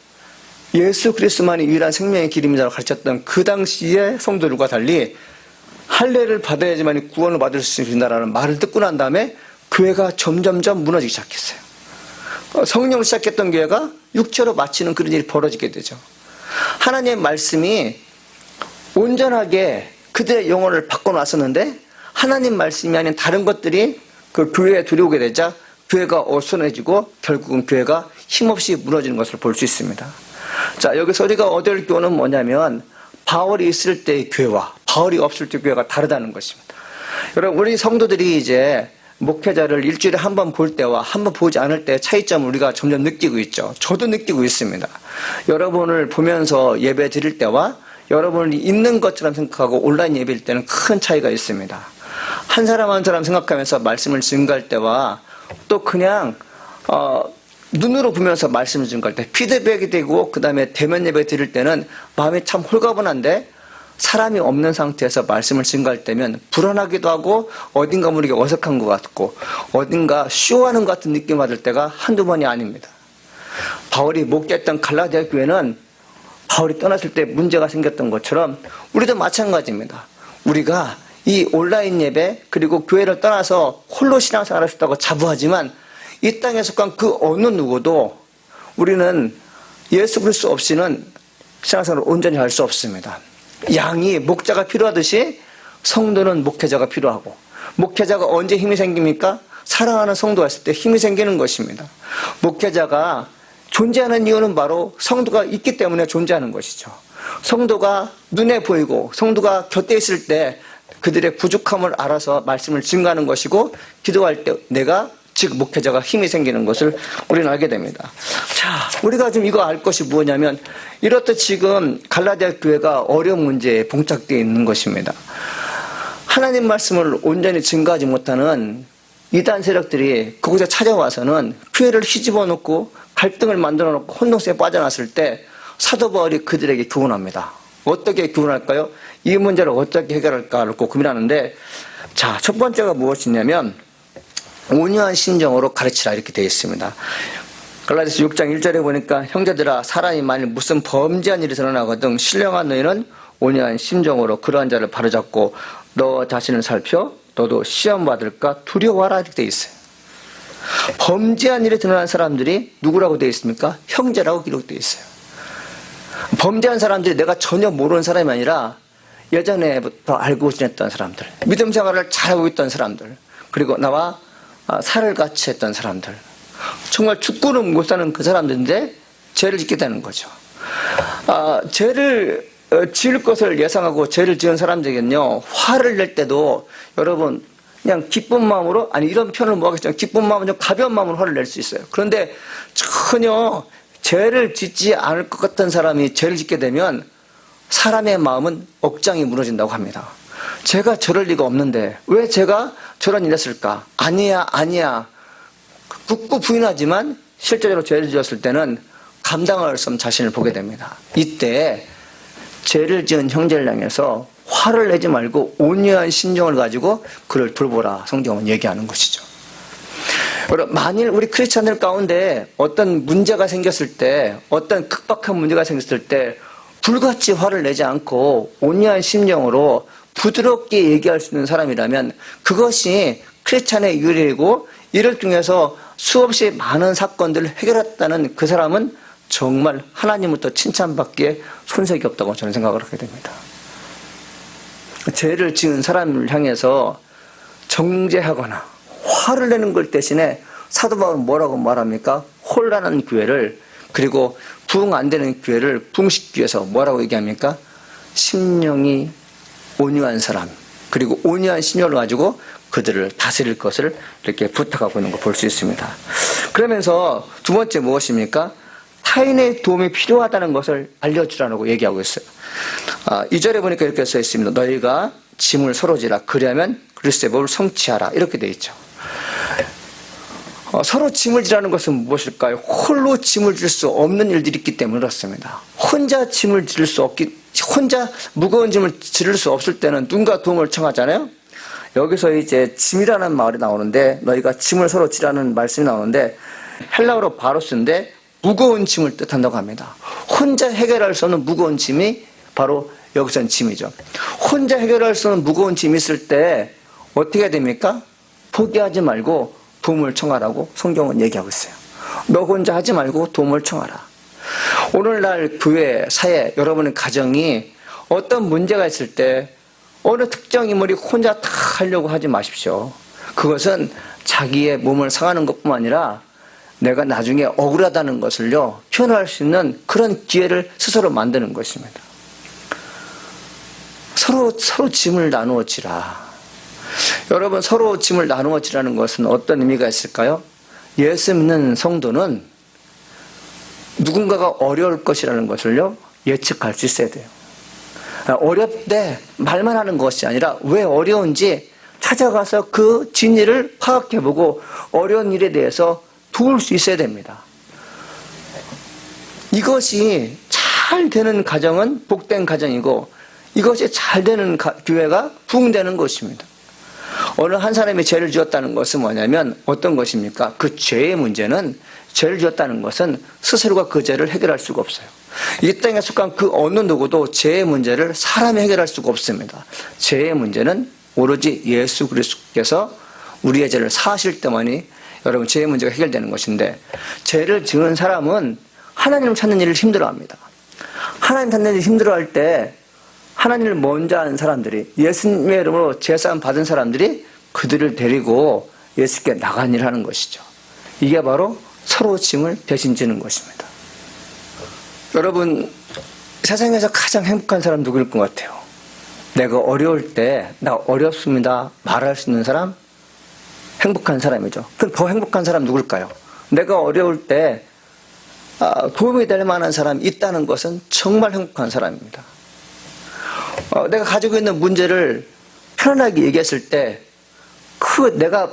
예수 그리스도만이 유일한 생명의 길입니다라고 가르쳤던 그 당시의 성도들과 달리 할례를 받아야지만 구원을 받을 수 있다라는 말을 듣고 난 다음에 교회가 점점점 무너지기 시작했어요. 성령을 시작했던 교회가 육체로 마치는 그런 일이 벌어지게 되죠. 하나님의 말씀이 온전하게 그들의 영혼을 바꿔놨었는데 하나님 말씀이 아닌 다른 것들이 그 교회에 들어오게 되자 교회가 어수선해지고 결국은 교회가 힘없이 무너지는 것을 볼 수 있습니다. 자, 여기서 우리가 얻을 교훈은 뭐냐면 바울이 있을 때의 교회와 바울이 없을 때 교회가 다르다는 것입니다. 여러분, 우리 성도들이 이제 목회자를 일주일에 한 번 볼 때와 한 번 보지 않을 때의 차이점을 우리가 점점 느끼고 있죠. 저도 느끼고 있습니다. 여러분을 보면서 예배 드릴 때와 여러분이 있는 것처럼 생각하고 온라인 예배일 때는 큰 차이가 있습니다. 한 사람 한 사람 생각하면서 말씀을 증거할 때와 또 그냥 눈으로 보면서 말씀을 증거할 때 피드백이 되고 그 다음에 대면 예배 드릴 때는 마음이 참 홀가분한데 사람이 없는 상태에서 말씀을 증거할 때면 불안하기도 하고 어딘가 모르게 어색한 것 같고 어딘가 쇼하는 것 같은 느낌 받을 때가 한두 번이 아닙니다. 바울이 목회했던 갈라디아 교회는 바울이 떠났을 때 문제가 생겼던 것처럼 우리도 마찬가지입니다. 우리가 이 온라인 예배 그리고 교회를 떠나서 홀로 신앙생활을 했다고 자부하지만 이 땅에 속한 그 어느 누구도 우리는 예수 그리스도 없이는 신앙생활을 온전히 할 수 없습니다. 양이 목자가 필요하듯이 성도는 목회자가 필요하고 목회자가 언제 힘이 생깁니까? 사랑하는 성도가 있을 때 힘이 생기는 것입니다. 목회자가 존재하는 이유는 바로 성도가 있기 때문에 존재하는 것이죠. 성도가 눈에 보이고 성도가 곁에 있을 때 그들의 부족함을 알아서 말씀을 증거하는 것이고 기도할 때 내가 즉 목회자가 힘이 생기는 것을 우리는 알게 됩니다. 자, 우리가 지금 이거 알 것이 뭐냐면 이렇듯 지금 갈라디아 교회가 어려운 문제에 봉착되어 있는 것입니다. 하나님 말씀을 온전히 증거하지 못하는 이단 세력들이 그곳에 찾아와서는 교회를 휘집어 놓고 갈등을 만들어 놓고 혼동성에 빠져났을 때 사도 바울이 그들에게 교훈합니다. 어떻게 교훈할까요? 이 문제를 어떻게 해결할까를 고민하는데 자, 첫 번째가 무엇이냐면 온유한 심정으로 가르치라 이렇게 되어 있습니다. 갈라디아서 6장 1절에 보니까 형제들아 사람이 만일 무슨 범죄한 일이 드러나거든 신령한 너희는 온유한 심정으로 그러한 자를 바로잡고 너 자신을 살펴 너도 시험 받을까 두려워하라 이렇게 되어 있어요. 범죄한 일이 드러난 사람들이 누구라고 되어 있습니까? 형제라고 기록되어 있어요. 범죄한 사람들이 내가 전혀 모르는 사람이 아니라 예전에부터 알고 지냈던 사람들, 믿음 생활을 잘하고 있던 사람들, 그리고 나와 살을 같이 했던 사람들, 정말 축구는 못 사는 그 사람들인데 죄를 짓게 되는 거죠. 죄를 지을 것을 예상하고 죄를 지은 사람들에게는요, 화를 낼 때도 여러분 그냥 기쁜 마음으로, 아니 이런 표현을 뭐 하겠지만 기쁜 마음은 좀 가벼운 마음으로 화를 낼 수 있어요. 그런데 전혀 죄를 짓지 않을 것 같은 사람이 죄를 짓게 되면 사람의 마음은 억장이 무너진다고 합니다. 제가 저럴 리가 없는데 왜 제가 저런 일을 했을까? 아니야. 굳고 부인하지만 실제로 죄를 지었을 때는 감당할 수 없는 자신을 보게 됩니다. 이때 죄를 지은 형제를 향해서 화를 내지 말고 온유한 심정을 가지고 그를 돌보라 성경은 얘기하는 것이죠. 여러분, 만일 우리 크리스찬들 가운데 어떤 문제가 생겼을 때, 어떤 극박한 문제가 생겼을 때 불같이 화를 내지 않고 온유한 심정으로 부드럽게 얘기할 수 있는 사람이라면 그것이 크리스찬의 유래이고 이를 통해서 수없이 많은 사건들을 해결했다는 그 사람은 정말 하나님부터 칭찬받기에 손색이 없다고 저는 생각을 하게 됩니다. 죄를 지은 사람을 향해서 정죄하거나 화를 내는 걸 대신에 사도 바울은 뭐라고 말합니까? 혼란한 교회를, 그리고 부응 안 되는 교회를 부응시키기 위해서 뭐라고 얘기합니까? 심령이 온유한 사람, 그리고 온유한 심령을 가지고 그들을 다스릴 것을 이렇게 부탁하고 있는 걸 볼 수 있습니다. 그러면서 두 번째 무엇입니까? 타인의 도움이 필요하다는 것을 알려주라고 얘기하고 있어요. 2절에 보니까 이렇게 써 있습니다. 너희가 짐을 서로 지라. 그리하면 그리스도의 법을 성취하라. 이렇게 되어 있죠. 서로 짐을 지라는 것은 무엇일까요? 홀로 짐을 질 수 없는 일들이 있기 때문에 그렇습니다. 혼자 무거운 짐을 지를 수 없을 때는 누군가 도움을 청하잖아요. 여기서 이제 짐이라는 말이 나오는데, 너희가 짐을 서로 지라는 말씀이 나오는데, 헬라어로 바로스인데 무거운 짐을 뜻한다고 합니다. 혼자 해결할 수 없는 무거운 짐이 바로 여기서는 짐이죠. 혼자 해결할 수 없는 무거운 짐이 있을 때 어떻게 됩니까? 포기하지 말고 도움을 청하라고 성경은 얘기하고 있어요. 너 혼자 하지 말고 도움을 청하라. 오늘날 교회, 사회, 여러분의 가정이 어떤 문제가 있을 때 어느 특정 인물이 혼자 다 하려고 하지 마십시오. 그것은 자기의 몸을 상하는 것뿐만 아니라 내가 나중에 억울하다는 것을요 표현할 수 있는 그런 기회를 스스로 만드는 것입니다. 서로 짐을 나누어 지라. 여러분, 서로 짐을 나누어 지라는 것은 어떤 의미가 있을까요? 예수 믿는 성도는 누군가가 어려울 것이라는 것을요 예측할 수 있어야 돼요. 어렵대 말만 하는 것이 아니라 왜 어려운지 찾아가서 그 진리를 파악해보고 어려운 일에 대해서 도울 수 있어야 됩니다. 이것이 잘 되는 가정은 복된 가정이고, 이것이 잘 되는 교회가 부흥되는 것입니다. 어느 한 사람이 죄를 지었다는 것은 뭐냐면 어떤 것입니까? 그 죄의 문제는, 죄를 지었다는 것은 스스로가 그 죄를 해결할 수가 없어요. 이 땅에 속한 그 어느 누구도 죄의 문제를 사람이 해결할 수가 없습니다. 죄의 문제는 오로지 예수 그리스도께서 우리의 죄를 사하실 때만이 여러분 죄의 문제가 해결되는 것인데, 죄를 지은 사람은 하나님을 찾는 일을 힘들어합니다. 하나님 찾는 일을 힘들어할 때 하나님을 먼저 아는 사람들이, 예수님의 이름으로 제사함 받은 사람들이 그들을 데리고 예수께 나간 일을 하는 것이죠. 이게 바로 서로 짐을 대신 지는 것입니다. 여러분, 세상에서 가장 행복한 사람 누구일 것 같아요? 내가 어려울 때 나 어렵습니다 말할 수 있는 사람? 행복한 사람이죠. 그럼 더 행복한 사람 누굴까요? 내가 어려울 때 도움이 될 만한 사람이 있다는 것은 정말 행복한 사람입니다. 내가 가지고 있는 문제를 편안하게 얘기했을 때 내가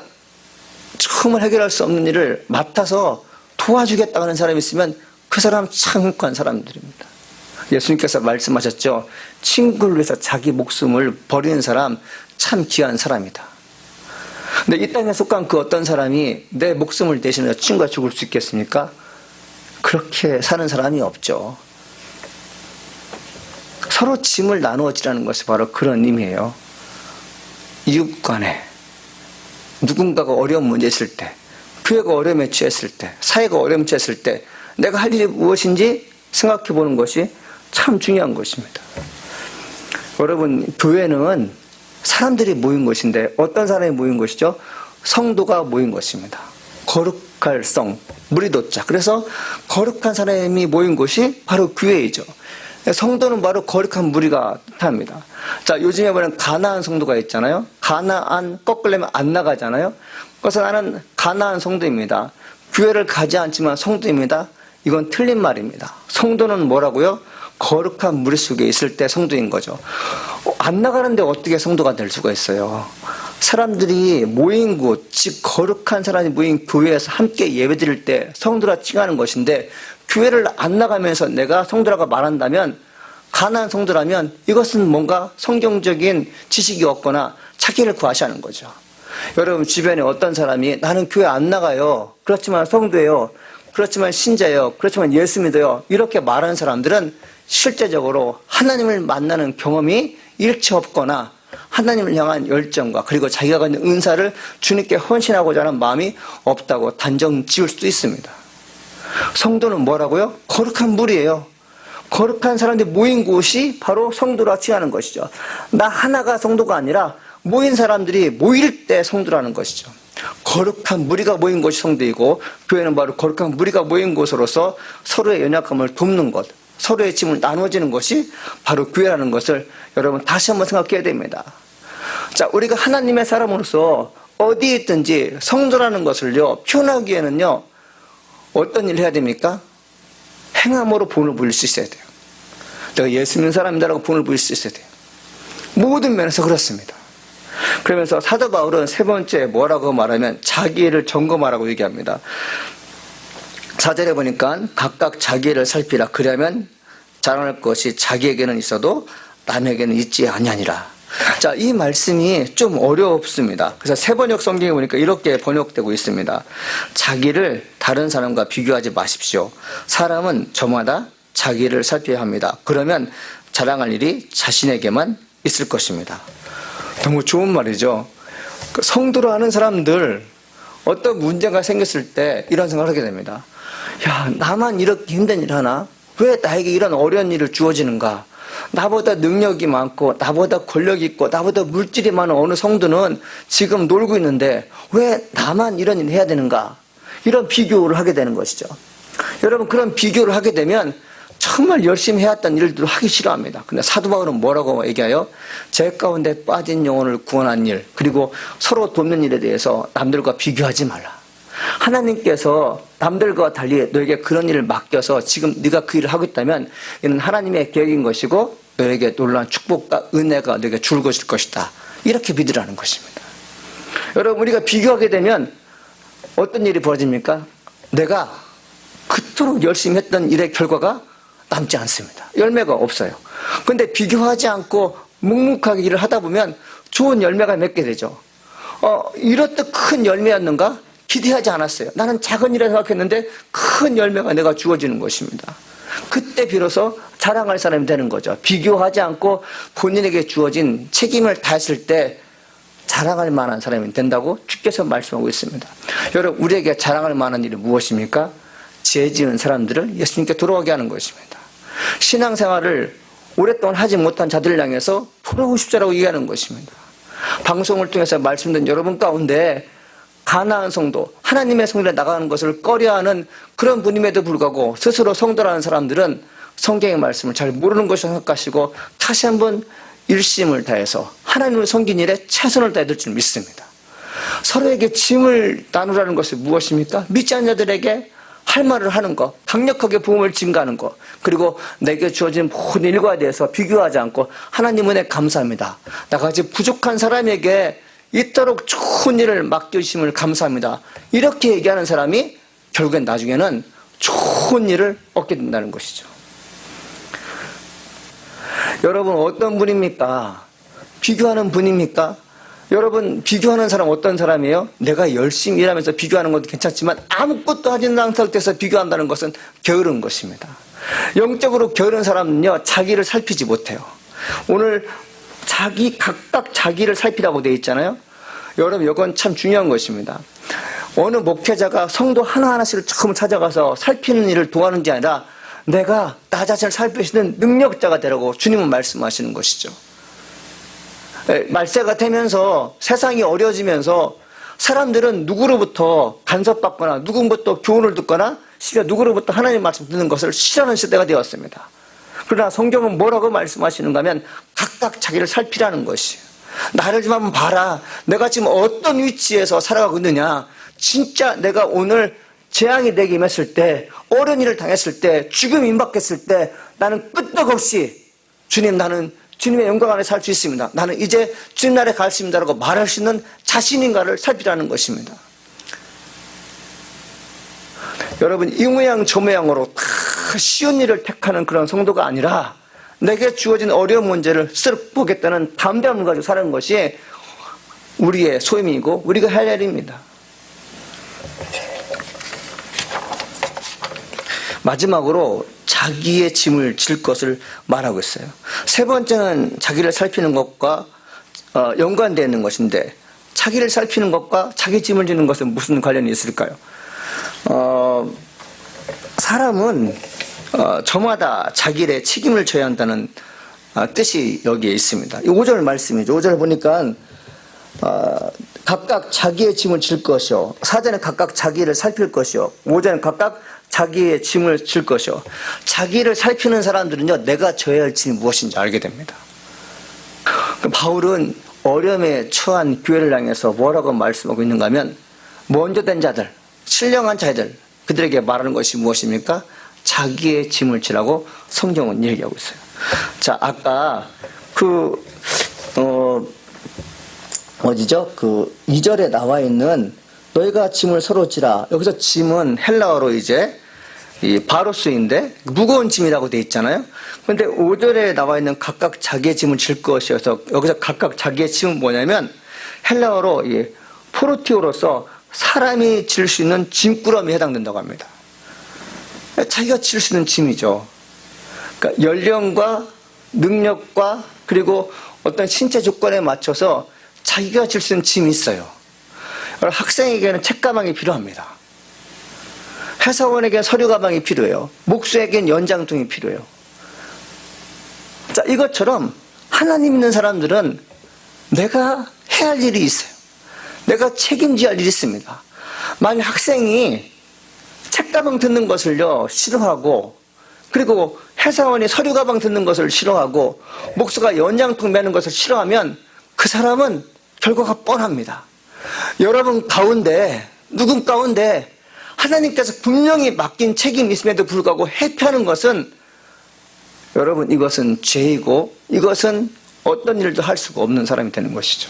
정말 해결할 수 없는 일을 맡아서 도와주겠다고 하는 사람이 있으면 그 사람 참 행복한 사람들입니다. 예수님께서 말씀하셨죠. 친구를 위해서 자기 목숨을 버리는 사람 참 귀한 사람이다. 근데 이 땅에 속한 그 어떤 사람이 내 목숨을 대신해서 친구가 죽을 수 있겠습니까? 그렇게 사는 사람이 없죠. 서로 짐을 나누어 지라는 것이 바로 그런 의미예요. 이웃 간에 누군가가 어려운 문제 있을 때, 교회가 어려움에 처했을 때, 사회가 어려움에 처했을 때 내가 할 일이 무엇인지 생각해 보는 것이 참 중요한 것입니다. 여러분, 교회는 사람들이 모인 것인데 어떤 사람이 모인 것이죠? 성도가 모인 것입니다. 거룩할 성, 무리도자. 그래서 거룩한 사람이 모인 곳이 바로 교회이죠. 성도는 바로 거룩한 무리가 뜻합니다. 자, 요즘에 보면 가나안 성도가 있잖아요. 가나안 꺾으려면 안 나가잖아요. 그래서 나는 가나안 성도입니다. 교회를 가지 않지만 성도입니다. 이건 틀린 말입니다. 성도는 뭐라고요? 거룩한 무리 속에 있을 때 성도인 거죠. 안 나가는데 어떻게 성도가 될 수가 있어요? 사람들이 모인 곳, 즉 거룩한 사람이 모인 교회에서 함께 예배드릴 때 성도라 칭하는 것인데, 교회를 안 나가면서 내가 성도라고 말한다면, 가난한 성도라면 이것은 뭔가 성경적인 지식이 없거나 자기를 과시하는 거죠. 여러분 주변에 어떤 사람이 나는 교회 안 나가요, 그렇지만 성도예요, 그렇지만 신자예요, 그렇지만 예수 믿어요, 이렇게 말하는 사람들은 실제적으로 하나님을 만나는 경험이 일체 없거나 하나님을 향한 열정과 그리고 자기가 가진 은사를 주님께 헌신하고자 하는 마음이 없다고 단정 지을 수도 있습니다. 성도는 뭐라고요? 거룩한 무리예요. 거룩한 사람들이 모인 곳이 바로 성도라 칭하는 것이죠. 나 하나가 성도가 아니라 모인 사람들이 모일 때 성도라는 것이죠. 거룩한 무리가 모인 곳이 성도이고, 교회는 바로 거룩한 무리가 모인 곳으로서 서로의 연약함을 돕는 것, 서로의 짐을 나눠지는 것이 바로 교회라는 것을 여러분 다시 한번 생각해야 됩니다. 자, 우리가 하나님의 사람으로서 어디에 있든지 성도라는 것을요 표현하기 위해는요 어떤 일을 해야 됩니까? 행함으로 본을 보일 수 있어야 돼요. 내가 예수 믿는 사람이다라고 본을 보일 수 있어야 돼요. 모든 면에서 그렇습니다. 그러면서 사도 바울은 세 번째 뭐라고 말하면 자기를 점검하라고 얘기합니다. 4절에 보니까 각각 자기를 살피라. 그러면 자랑할 것이 자기에게는 있어도 남에게는 있지 아니하니라. 자, 이 말씀이 좀 어렵습니다. 그래서 세번역 성경에 보니까 이렇게 번역되고 있습니다. 자기를 다른 사람과 비교하지 마십시오. 사람은 저마다 자기를 살펴야 합니다. 그러면 자랑할 일이 자신에게만 있을 것입니다. 너무 좋은 말이죠. 성도로 하는 사람들 어떤 문제가 생겼을 때 이런 생각을 하게 됩니다. 야, 나만 이렇게 힘든 일을 하나? 왜 나에게 이런 어려운 일을 주어지는가? 나보다 능력이 많고 나보다 권력이 있고 나보다 물질이 많은 어느 성도는 지금 놀고 있는데 왜 나만 이런 일을 해야 되는가? 이런 비교를 하게 되는 것이죠. 여러분, 그런 비교를 하게 되면 정말 열심히 해왔던 일들을 하기 싫어합니다. 근데 사도 바울은 뭐라고 얘기해요? 제 가운데 빠진 영혼을 구원한 일, 그리고 서로 돕는 일에 대해서 남들과 비교하지 말라. 하나님께서 남들과 달리 너에게 그런 일을 맡겨서 지금 네가 그 일을 하고 있다면 이는 하나님의 계획인 것이고 너에게 놀라운 축복과 은혜가 너에게 줄거질 것이다. 이렇게 믿으라는 것입니다. 여러분, 우리가 비교하게 되면 어떤 일이 벌어집니까? 내가 그토록 열심히 했던 일의 결과가 남지 않습니다. 열매가 없어요. 그런데 비교하지 않고 묵묵하게 일을 하다 보면 좋은 열매가 맺게 되죠. 이렇듯 큰 열매였는가? 기대하지 않았어요. 나는 작은 일이라 생각했는데 큰 열매가 내가 주어지는 것입니다. 그때 비로소 자랑할 사람이 되는 거죠. 비교하지 않고 본인에게 주어진 책임을 다했을 때 자랑할 만한 사람이 된다고 주께서 말씀하고 있습니다. 여러분, 우리에게 자랑할 만한 일이 무엇입니까? 죄 지은 사람들을 예수님께 돌아오게 하는 것입니다. 신앙생활을 오랫동안 하지 못한 자들을 향해서 돌아오고 싶다라고 얘기하는 것입니다. 방송을 통해서 말씀드린 여러분 가운데 가나안 성도, 하나님의 성전에 나가는 것을 꺼려하는 그런 분임에도 불구하고 스스로 성도라는 사람들은 성경의 말씀을 잘 모르는 것이라고 생각하시고 다시 한번 일심을 다해서 하나님을 섬긴 일에 최선을 다해야 될 줄 믿습니다. 서로에게 짐을 나누라는 것이 무엇입니까? 믿지 않는 자들에게 할 말을 하는 것, 강력하게 복음을 증가하는 것, 그리고 내게 주어진 모든 일과에 대해서 비교하지 않고 하나님 은혜 감사합니다. 나같이 부족한 사람에게 이토록 좋은 일을 맡겨주심을 감사합니다. 이렇게 얘기하는 사람이 결국엔 나중에는 좋은 일을 얻게 된다는 것이죠. 여러분, 어떤 분입니까? 비교하는 분입니까? 여러분, 비교하는 사람 어떤 사람이에요? 내가 열심히 일하면서 비교하는 것도 괜찮지만 아무것도 하지 않은 상태에서 비교한다는 것은 게으른 것입니다. 영적으로 게으른 사람은요, 자기를 살피지 못해요. 오늘 각각 자기를 살피라고 되어 있잖아요. 여러분, 이건 참 중요한 것입니다. 어느 목회자가 성도 하나하나씩을 처음 찾아가서 살피는 일을 도와하는 게 아니라 내가 나 자신을 살피시는 능력자가 되라고 주님은 말씀하시는 것이죠. 말세가 되면서 세상이 어려워지면서 사람들은 누구로부터 간섭받거나 누구로부터 교훈을 듣거나 심지어 누구로부터 하나님 말씀 듣는 것을 싫어하는 시대가 되었습니다. 그러나 성경은 뭐라고 말씀하시는가 하면 각각 자기를 살피라는 것이에요. 나를 좀 한번 봐라. 내가 지금 어떤 위치에서 살아가고 있느냐. 진짜 내가 오늘 재앙이 내게 임했을 때, 어려운 일을 당했을 때, 죽음이 임박했을 때 나는 끄떡없이 주님, 나는 주님의 영광 안에 살 수 있습니다. 나는 이제 주님 나라에 갈 수 있습니다라고 말할 수 있는 자신인가를 살피라는 것입니다. 여러분, 이 모양 저 모양으로 다 쉬운 일을 택하는 그런 성도가 아니라 내게 주어진 어려운 문제를 쓱 보겠다는 담대함을 가지고 사는 것이 우리의 소임이고 우리가 할 일입니다. 마지막으로 자기의 짐을 질 것을 말하고 있어요. 세 번째는 자기를 살피는 것과 연관되어 있는 것인데, 자기를 살피는 것과 자기 짐을 지는 것은 무슨 관련이 있을까요? 사람은 저마다 자기 일에 책임을 져야 한다는 뜻이 여기에 있습니다. 5절 말씀이죠. 5절 보니까 각각 자기의 짐을 질 것이요, 4절은 각각 자기를 살필 것이요, 5절은 각각 자기의 짐을 질 것이요. 자기를 살피는 사람들은요, 내가 져야 할 짐이 무엇인지 알게 됩니다. 바울은 어려움에 처한 교회를 향해서 뭐라고 말씀하고 있는가 하면, 먼저 된 자들, 신령한 자들, 그들에게 말하는 것이 무엇입니까? 자기의 짐을 지라고 성경은 얘기하고 있어요. 자, 아까 어디죠? 2절에 나와 있는 너희가 짐을 서로 지라. 여기서 짐은 헬라어로 이제 이 바로스인데 무거운 짐이라고 돼 있잖아요. 그런데 5절에 나와 있는 각각 자기의 짐을 질 것이어서 여기서 각각 자기의 짐은 뭐냐면 헬라어로 이 포르티오로서 사람이 질 수 있는 짐꾸러미에 해당된다고 합니다. 자기가 질 수 있는 짐이죠. 그러니까 연령과 능력과 그리고 어떤 신체 조건에 맞춰서 자기가 질 수 있는 짐이 있어요. 학생에게는 책가방이 필요합니다. 회사원에게는 서류 가방이 필요해요. 목수에게는 연장통이 필요해요. 자, 이것처럼 하나님 있는 사람들은 내가 해야 할 일이 있어요. 내가 책임져야 할 일이 있습니다. 만약 학생이 책가방 듣는 것을요 싫어하고, 그리고 회사원이 서류 가방 듣는 것을 싫어하고, 목수가 연장통 매는 것을 싫어하면 그 사람은 결과가 뻔합니다. 여러분 가운데, 누군 가운데 하나님께서 분명히 맡긴 책임이 있음에도 불구하고 회피하는 것은, 여러분 이것은 죄이고 이것은 어떤 일도 할 수가 없는 사람이 되는 것이죠.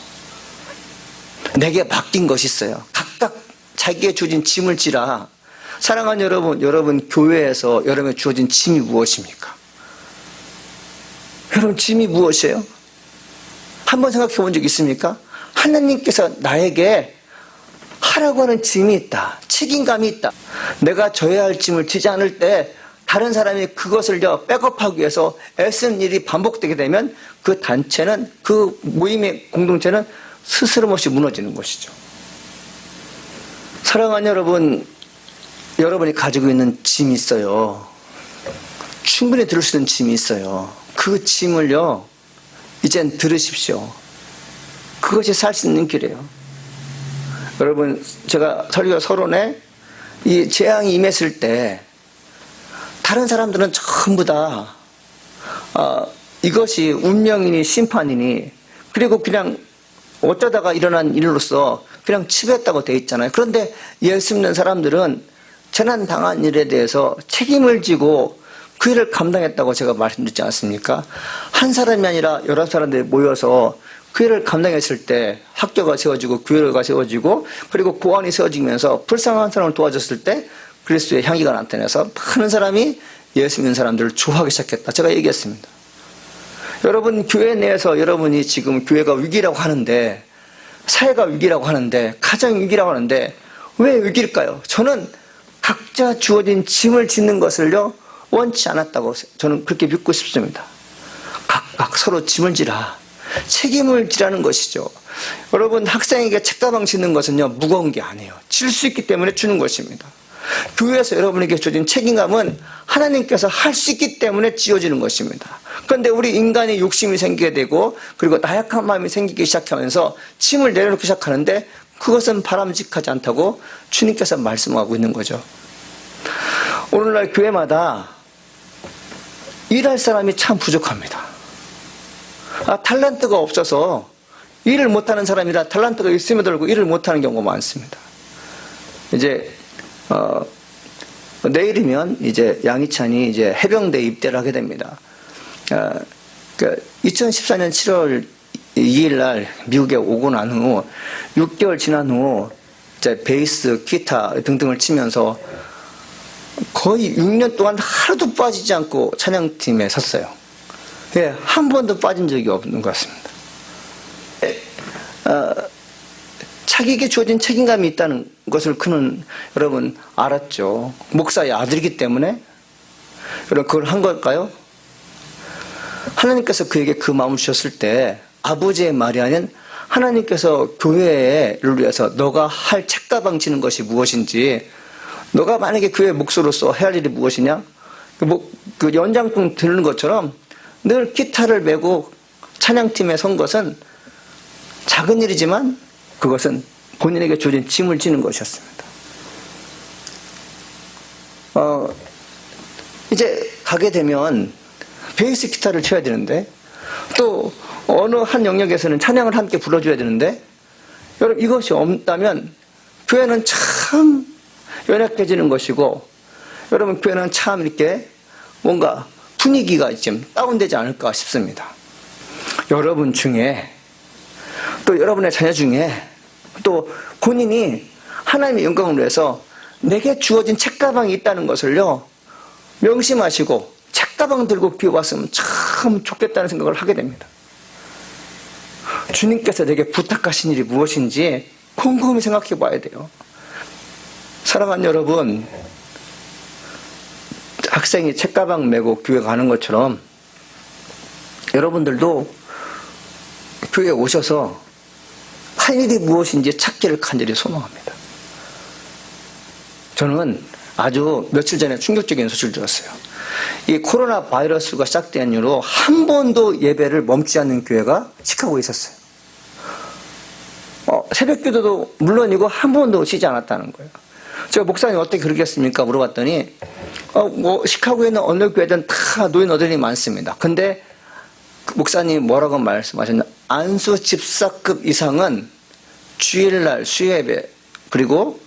내게 맡긴 것이 있어요. 각각 자기의 주어진 짐을 지라. 사랑하는 여러분 교회에서 여러분의 주어진 짐이 무엇입니까? 여러분 짐이 무엇이에요? 한번 생각해 본 적 있습니까? 하나님께서 나에게 하라고 하는 짐이 있다. 책임감이 있다. 내가 져야 할 짐을 지지 않을 때 다른 사람이 그것을 백업하기 위해서 애쓰는 일이 반복되게 되면 그 단체는, 그 모임의 공동체는 스스럼없이 무너지는 것이죠. 사랑하는 여러분, 여러분이 가지고 있는 짐이 있어요. 충분히 들을 수 있는 짐이 있어요. 그 짐을요, 이젠 들으십시오. 그것이 살 수 있는 길이에요. 여러분, 제가 설교 서론에 이 재앙이 임했을 때 다른 사람들은 전부 다 이것이 운명이니 심판이니, 그리고 그냥 어쩌다가 일어난 일로서 그냥 치부했다고 돼 있잖아요. 그런데 예수 믿는 사람들은 재난 당한 일에 대해서 책임을 지고 그 일을 감당했다고 제가 말씀드렸지 않습니까? 한 사람이 아니라 여러 사람들이 모여서 그 일을 감당했을 때 학교가 세워지고 교회가 세워지고 그리고 고안이 세워지면서 불쌍한 사람을 도와줬을 때 그리스도의 향기가 나타나서 많은 사람이 예수 믿는 사람들을 좋아하기 시작했다. 제가 얘기했습니다. 여러분 교회 내에서 여러분이 지금 교회가 위기라고 하는데, 사회가 위기라고 하는데, 가정 위기라고 하는데 왜 위기일까요? 저는 각자 주어진 짐을 짓는 것을요 원치 않았다고 저는 그렇게 믿고 싶습니다. 각각 서로 짐을 지라. 책임을 지라는 것이죠. 여러분 학생에게 책가방 짓는 것은요 무거운 게 아니에요. 질 수 있기 때문에 주는 것입니다. 교회에서 여러분에게 주어진 책임감은 하나님께서 할 수 있기 때문에 지어지는 것입니다. 그런데 우리 인간의 욕심이 생기게 되고 그리고 나약한 마음이 생기기 시작하면서 짐을 내려놓기 시작하는데 그것은 바람직하지 않다고 주님께서 말씀하고 있는 거죠. 오늘날 교회마다 일할 사람이 참 부족합니다. 탈란트가 없어서 일을 못하는 사람이라 탈란트가 있음에도 불구하고 일을 못하는 경우가 많습니다. 이제 내일이면 이제 양희찬이 이제 해병대에 입대를 하게 됩니다. 2014년 7월 2일 날 미국에 오고 난 후 6개월 지난 후 이제 베이스, 기타 등등을 치면서 거의 6년 동안 하루도 빠지지 않고 찬양팀에 섰어요. 예, 한 번도 빠진 적이 없는 것 같습니다. 자기에게 주어진 책임감이 있다는 것을 그는 여러분 알았죠. 목사의 아들이기 때문에. 여러분 그걸 한 걸까요? 하나님께서 그에게 그 마음을 주셨을 때 아버지의 말이 아닌 하나님께서 교회를 위해서 너가 할 책가방 지는 것이 무엇인지, 너가 만약에 교회 목소로서 해야 할 일이 무엇이냐, 그 연장품 들는 것처럼 늘 기타를 메고 찬양팀에 선 것은 작은 일이지만 그것은 본인에게 주어진 짐을 지는 것이었습니다. 이제 가게 되면 베이스 기타를 쳐야 되는데, 또 어느 한 영역에서는 찬양을 함께 불러줘야 되는데, 여러분 이것이 없다면 교회는 참 연약해지는 것이고, 여러분 교회는 참 이렇게 뭔가 분위기가 좀 다운되지 않을까 싶습니다. 여러분 중에, 또 여러분의 자녀 중에, 또 본인이 하나님의 영광을 위해서 내게 주어진 책가방이 있다는 것을요 명심하시고 책가방 들고 교회 왔으면 참 좋겠다는 생각을 하게 됩니다. 주님께서 내게 부탁하신 일이 무엇인지 곰곰이 생각해 봐야 돼요. 사랑하는 여러분, 학생이 책가방 메고 교회 가는 것처럼 여러분들도 교회에 오셔서 할 일이 무엇인지 찾기를 간절히 소망합니다. 저는 아주 며칠 전에 충격적인 소식을 들었어요. 이 코로나 바이러스가 시작된 이후로 한 번도 예배를 멈추지 않는 교회가 시카고에 있었어요. 새벽 기도도 물론이고 한 번도 쉬지 않았다는 거예요. 제가 목사님 어떻게 그러겠습니까? 물어봤더니 시카고에는 어느 교회든 다 노인 어른이 많습니다. 근데 그 목사님이 뭐라고 말씀하셨냐? 안수 집사급 이상은 주일날 수요예배 그리고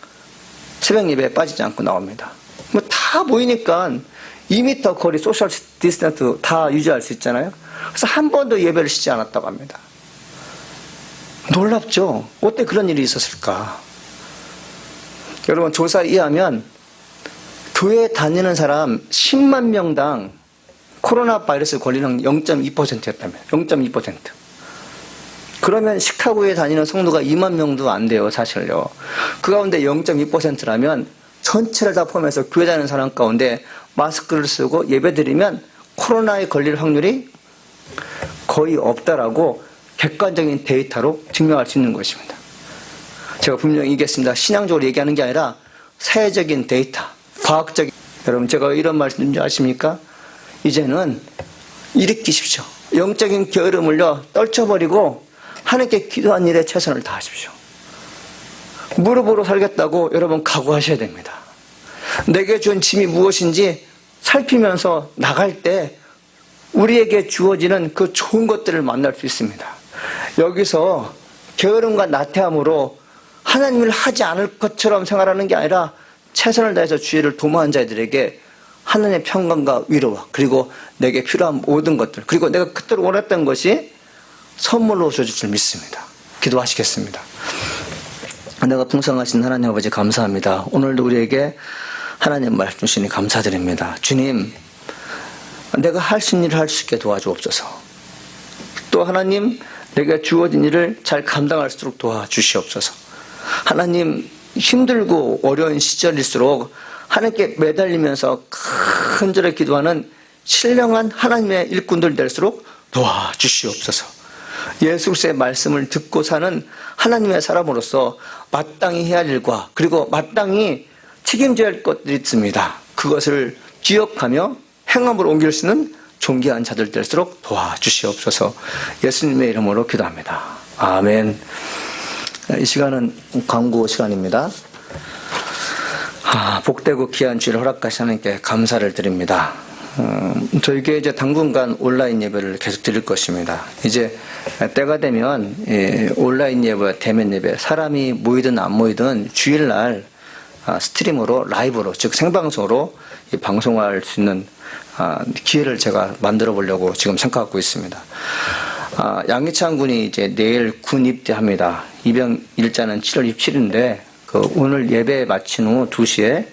새벽 예배에 빠지지 않고 나옵니다. 다 모이니까 2m 거리 소셜 디스턴스 다 유지할 수 있잖아요. 그래서 한 번도 예배를 쉬지 않았다고 합니다. 놀랍죠? 어떻게 그런 일이 있었을까? 여러분 조사에 의하면 교회에 다니는 사람 10만 명당 코로나 바이러스 걸리는 0.2%였다며. 0.2%. 그러면 시카고에 다니는 성도가 2만 명도 안 돼요, 사실요. 그 가운데 0.2%라면 전체를 다 포함해서 교회 다니는 사람 가운데 마스크를 쓰고 예배드리면 코로나에 걸릴 확률이 거의 없다라고 객관적인 데이터로 증명할 수 있는 것입니다. 제가 분명히 얘기했습니다. 신앙적으로 얘기하는 게 아니라 사회적인 데이터, 과학적인. 여러분 제가 이런 말씀인지 아십니까? 이제는 일으키십시오. 영적인 게으름을요 떨쳐버리고 하나님께 기도한 일에 최선을 다하십시오. 무릎으로 살겠다고 여러분 각오하셔야 됩니다. 내게 준 짐이 무엇인지 살피면서 나갈 때 우리에게 주어지는 그 좋은 것들을 만날 수 있습니다. 여기서 게으름과 나태함으로 하나님을 하지 않을 것처럼 생활하는 게 아니라 최선을 다해서 주의를 도모한 자들에게 하나님의 평강과 위로와 그리고 내게 필요한 모든 것들, 그리고 내가 그토록 원했던 것이 선물로 주어질 줄 믿습니다. 기도하시겠습니다. 내가 풍성하신 하나님 아버지 감사합니다. 오늘도 우리에게 하나님 말씀 주시니 감사드립니다. 주님, 내가 할 수 있는 일을 할 수 있게 도와주옵소서. 또 하나님, 내가 주어진 일을 잘 감당할 수 있도록 도와주시옵소서. 하나님, 힘들고 어려운 시절일수록 하나님께 매달리면서 간절히 기도하는 신령한 하나님의 일꾼들 될수록 도와주시옵소서. 예수 그리스도의 말씀을 듣고 사는 하나님의 사람으로서 마땅히 해야 할 일과 그리고 마땅히 책임져야 할 것들이 있습니다. 그것을 기억하며 행함으로 옮길 수 있는 존귀한 자들 될수록 도와주시옵소서. 예수님의 이름으로 기도합니다. 아멘. 이 시간은 광고 시간입니다. 복되고 귀한 주를 허락하신 하나님께 감사를 드립니다. 저희가 이제 당분간 온라인 예배를 계속 드릴 것입니다. 이제 때가 되면 온라인 예배, 대면 예배, 사람이 모이든 안 모이든 주일날 스트림으로 라이브로 즉 생방송으로 이 방송할 수 있는 기회를 제가 만들어 보려고 지금 생각하고 있습니다. 양희찬 군이 이제 내일 군 입대합니다. 입영 일자는 7월 27일인데 오늘 예배 마친 후 2시에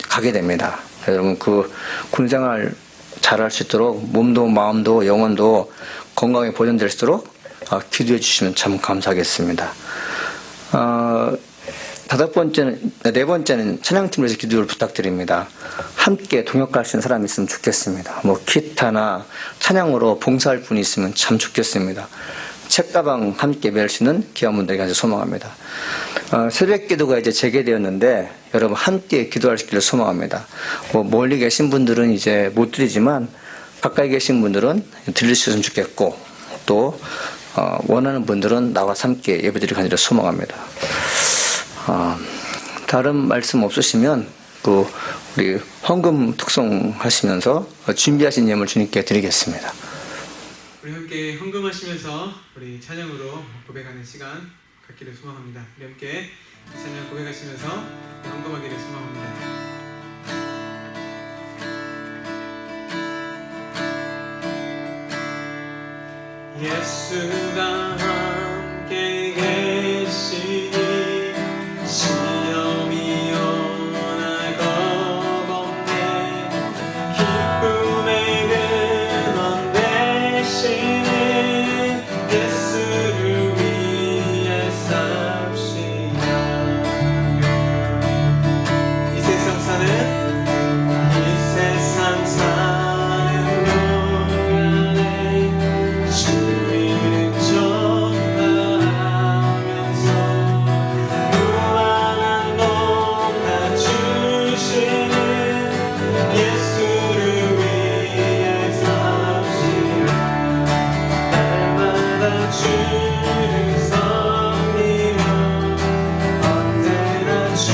가게 됩니다. 여러분 그 군생활 잘할 수 있도록 몸도 마음도 영혼도 건강에 보존될 수 있도록 기도해 주시면 참 감사하겠습니다. 네 번째는 찬양팀에서 기도를 부탁드립니다. 함께 동역할 수 있는 사람이 있으면 좋겠습니다. 뭐 기타나 찬양으로 봉사할 분이 있으면 참 좋겠습니다. 책가방 함께 매일 수 있는 기업분들에게 아주 소망합니다. 새벽 기도가 이제 재개되었는데 여러분 함께 기도할 수 있기를 소망합니다. 뭐 멀리 계신 분들은 이제 못 드리지만 가까이 계신 분들은 들리셨으면 좋겠고 또 원하는 분들은 나와 함께 예배드리기 간절히 소망합니다. 다른 말씀 없으시면 우리 헌금 특송하시면서 준비하신 예물 주님께 드리겠습니다. 우리 함께 헌금하시면서 우리 찬양으로 고백하는 시간 갖기를 소망합니다. 우리 함께 찬양 고백하시면서 헌금하기를 소망합니다. 예수가 함께 계시니 시험이 오나 겁없네. 기쁨의 근원 되시는 예수를 위해 삽시다. 이 세상 사는 노년에 주님을 전하면서 무한한 돈 다 주시는 예수를 위해 삽시다. 날마다 주를 섬기며 언제나 주를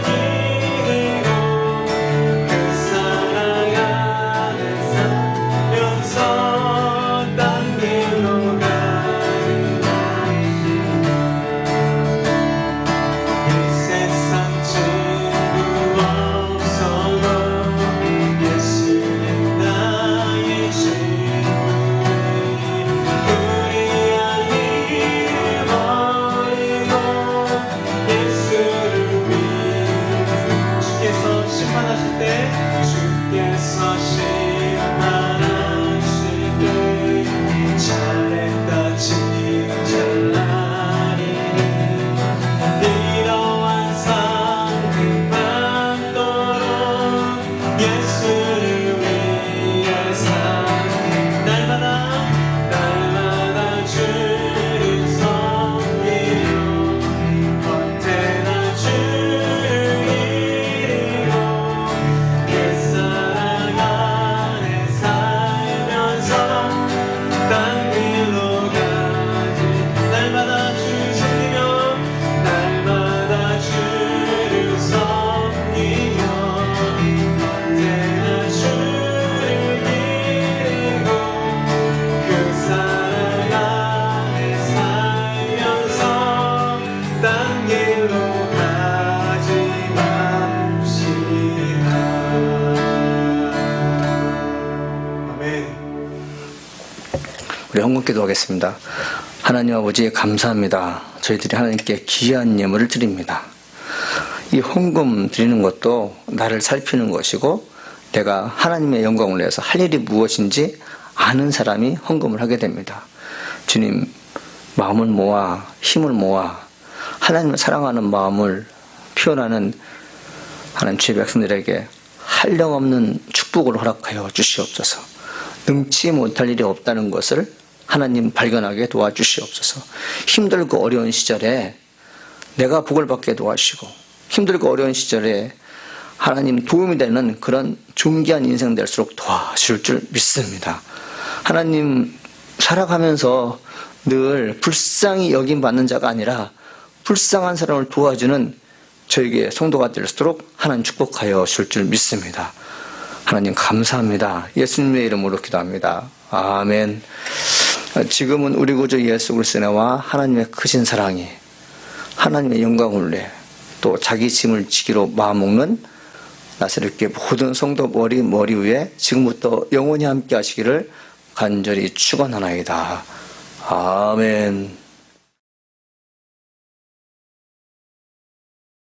기리고 그 사랑 안에 살면서 딴 길로 가지 이 세상 친구 없어도 예수는 나의 친구네. 우리 아이를 버리고 예수를 위해 주께서 심판하실 때 잘했다 칭찬하리니 이러한 상급 받도록 예수를 위해 날마다 주를 섬기며 언제나 주를 기리고 그 사랑 안에 살면서 딴 길로 가지 날마다 주를 섬기며 날마다 주를 섬기며 언제나 주를 기리고 그 사랑 안에 살면서 딴 길로 가지 맙시다. 아멘. 우리 헌금 기도하겠습니다. 하나님 아버지 감사합니다. 저희들이 하나님께 귀한 예물을 드립니다. 이 헌금 드리는 것도 나를 살피는 것이고 내가 하나님의 영광을 위해서 할 일이 무엇인지 아는 사람이 헌금을 하게 됩니다. 주님, 마음을 모아 힘을 모아 하나님을 사랑하는 마음을 표현하는 하나님 주의 백성들에게 한량없는 축복을 허락하여 주시옵소서. 능치 못할 일이 없다는 것을 하나님 발견하게 도와주시옵소서. 힘들고 어려운 시절에 내가 복을 받게 도와주시고 힘들고 어려운 시절에 하나님 도움이 되는 그런 존귀한 인생 될수록 도와주실 줄 믿습니다. 하나님 살아가면서 늘 불쌍히 여김받는 자가 아니라 불쌍한 사람을 도와주는 저에게 성도가 될수록 하나님 축복하여 주실 줄 믿습니다. 하나님 감사합니다. 예수님의 이름으로 기도합니다. 아멘. 지금은 우리 구주 예수 그리스도와 하나님의 크신 사랑이 하나님의 영광을 위해 또 자기 짐을 지기로 마음먹는 나사렛교회 모든 성도 머리 위에 지금부터 영원히 함께 하시기를 간절히 축원하나이다. 아멘.